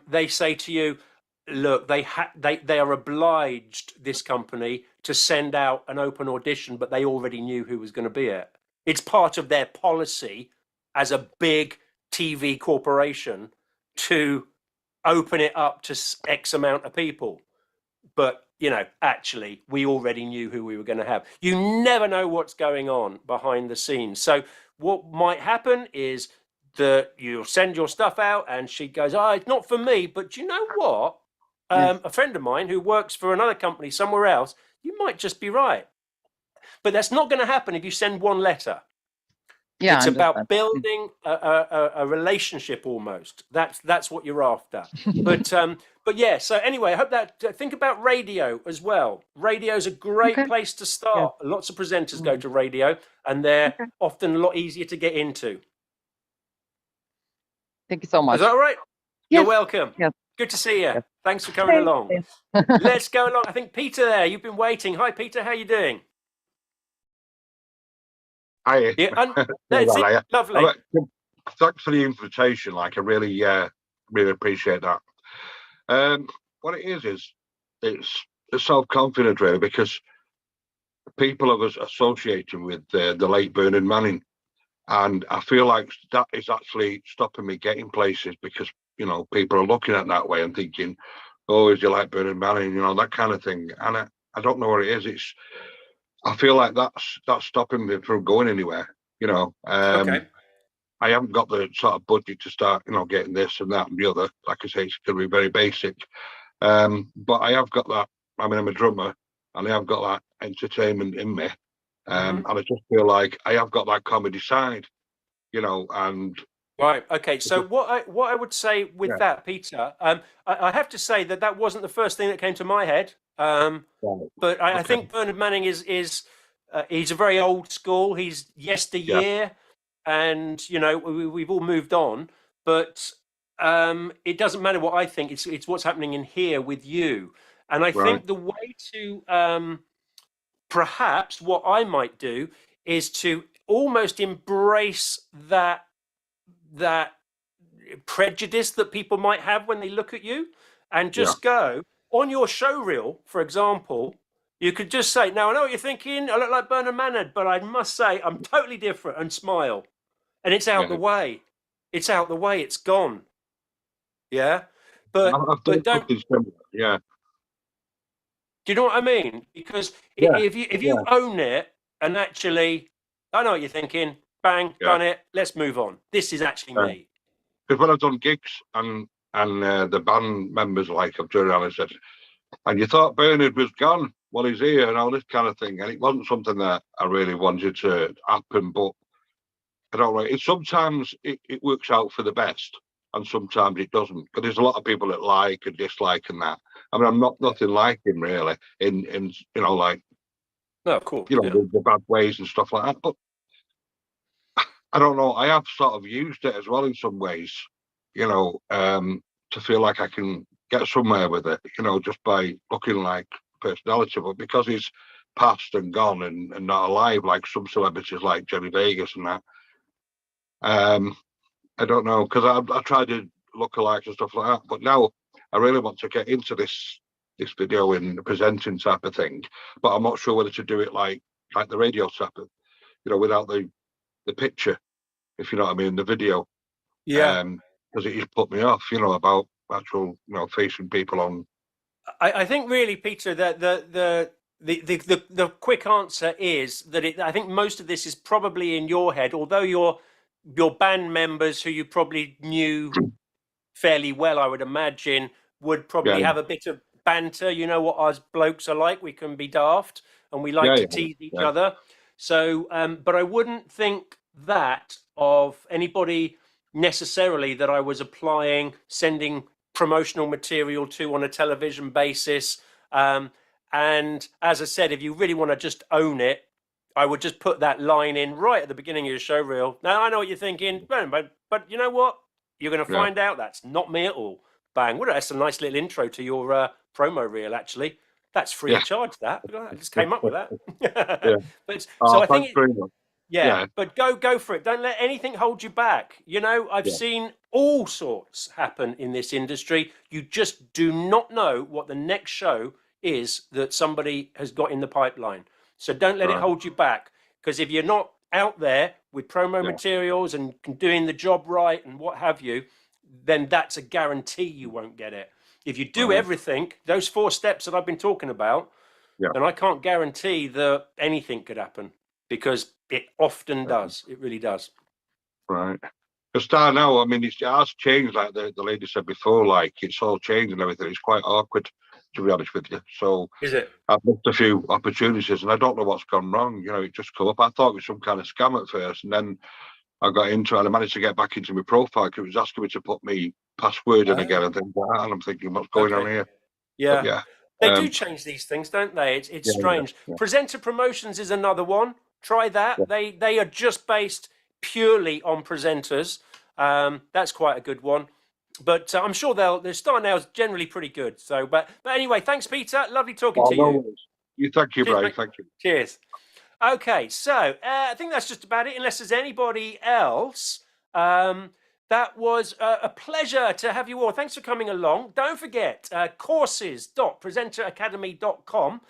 they say to you, look, they are obliged, this company, to send out an open audition, but they already knew who was going to be it. It's part of their policy as a big TV corporation to open it up to X amount of people. But, you know, actually, we already knew who we were going to have. You never know what's going on behind the scenes. So what might happen is that you'll send your stuff out and she goes, oh, it's not for me. But you know what? A friend of mine who works for another company somewhere else, you might just be right. But that's not going to happen if you send one letter. Yeah, it's about building a relationship almost. That's what you're after. But yeah, so anyway, I hope that think about radio as well. Radio is a great place to start. Yeah. Lots of presenters go to radio and they're often a lot easier to get into. Thank you so much. Is that all right? Yes. You're welcome. Yes. Good to see you. Yes. Thanks for coming along. Let's go along. I think Peter there, you've been waiting. Hi, Peter. How are you doing? Hi. Yeah, that's it. Lovely. Thanks for the invitation. Like, I really appreciate that. What it is it's self-confidence, really, because people are associating with the late Bernard Manning, and I feel like that is actually stopping me getting places because, you know, people are looking at it that way and thinking, oh, is you like Bernard Manning, you know, that kind of thing. And I don't know what it is. I feel like that's stopping me from going anywhere, you know. I haven't got the sort of budget to start, you know, getting this and that and the other. Like I say, it's going to be very basic. But I have got that. I mean, I'm a drummer and I have got that entertainment in me. And I just feel like I have got that comedy side, you know, and... Right. Okay. So what I would say with that, Peter, I have to say that wasn't the first thing that came to my head. But I think Bernard Manning is he's a very old school. He's yesteryear, and you know we've all moved on. But it doesn't matter what I think. It's what's happening in here with you. And I think the way to perhaps what I might do is to almost embrace that prejudice that people might have when they look at you, and just go on your show reel, for example. You could just say, now I know what you're thinking, I look like Bernard Manning, but I must say I'm totally different, and smile. And it's out the way. It's out the way, it's gone. Yeah. But don't yeah. Do you know what I mean? Because if you own it and actually, I know what you're thinking, bang, done it, let's move on. This is actually me. Because when I've done gigs and the band members like I've turned around and said, and you thought Bernard was gone, well, he's here and all this kind of thing. And it wasn't something that I really wanted to happen, but I don't know. Sometimes it works out for the best and sometimes it doesn't. Because there's a lot of people that like and dislike and that. I mean, I'm nothing like him really in you know, like, no, cool. You know, the bad ways and stuff like that. But I don't know. I have sort of used it as well in some ways, you know, to feel like I can get somewhere with it, you know, just by looking like personality. But because he's passed and gone and not alive, like some celebrities like Jenny Vegas and that, I don't know, because I tried to look alike and stuff like that. But now I really want to get into this video in the presenting type of thing. But I'm not sure whether to do it like the radio type of, you know, without the picture, if you know what I mean, the video. Because it just put me off, you know, about actual, you know, facing people on. I think really, Peter, that the quick answer is that I think most of this is probably in your head, although your band members who you probably knew fairly well, I would imagine, would probably have a bit of banter. You know what us blokes are like, we can be daft and we like to tease each other. So, but I wouldn't think that of anybody necessarily that I was sending promotional material to on a television basis. And as I said, if you really want to just own it, I would just put that line in right at the beginning of your show reel. Now, I know what you're thinking, but you know what? You're going to find out that's not me at all. Bang. Well, that's a nice little intro to your promo reel, actually. That's free of charge, that. I just came up with that. But so I think Yeah, but go for it. Don't let anything hold you back. You know, I've seen all sorts happen in this industry. You just do not know what the next show is that somebody has got in the pipeline. So don't let it hold you back, because if you're not out there with promo materials and doing the job right and what have you, then that's a guarantee you won't get it. If you do everything, those 4 steps that I've been talking about, then I can't guarantee that anything could happen, because it often does. It really does. Right. Because start now, I mean, it has changed, like the lady said before, like it's all changed and everything. It's quite awkward, to be honest with you. So is it? I've missed a few opportunities and I don't know what's gone wrong. You know, it just come up. I thought it was some kind of scam at first, and then I got into it and I managed to get back into my profile because it was asking me to put my password in again and things like that. And I'm thinking, what's going on here? Yeah. But yeah. They do change these things, don't they? It's strange. Presenter promotions is another one. Try that. They are just based purely on presenters. That's quite a good one. But I'm sure their start now is generally pretty good. So, but anyway, thanks, Peter. lovely talking to you. Thank you, Cheers, Brian. mate. Thank you. Cheers. Okay, so I think that's just about it, unless there's anybody else. That was a pleasure to have you all. Thanks for coming along. Don't forget, courses.presenteracademy.com.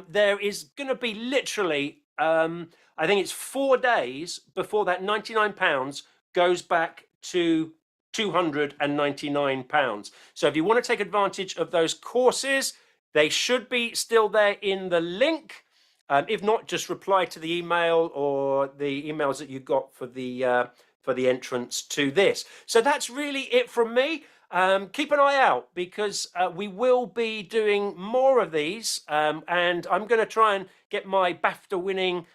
There is going to be literally, I think it's 4 days before that £99 goes back to £299. So if you want to take advantage of those courses, they should be still there in the link. If not, just reply to the email or the emails that you got for the entrance to this. So that's really it from me. Keep an eye out, because we will be doing more of these, and I'm going to try and get my BAFTA-winning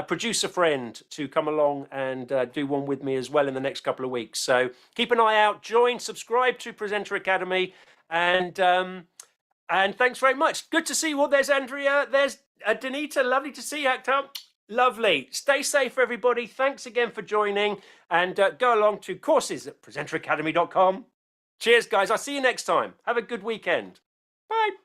producer friend to come along and do one with me as well in the next couple of weeks. So keep an eye out, join, subscribe to Presenter Academy, and thanks very much. Good to see you all. There's Andrea. There's Danita. Lovely to see you, Actor. Lovely. Stay safe, everybody. Thanks again for joining. And go along to courses at presenteracademy.com. Cheers, guys. I'll see you next time. Have a good weekend. Bye.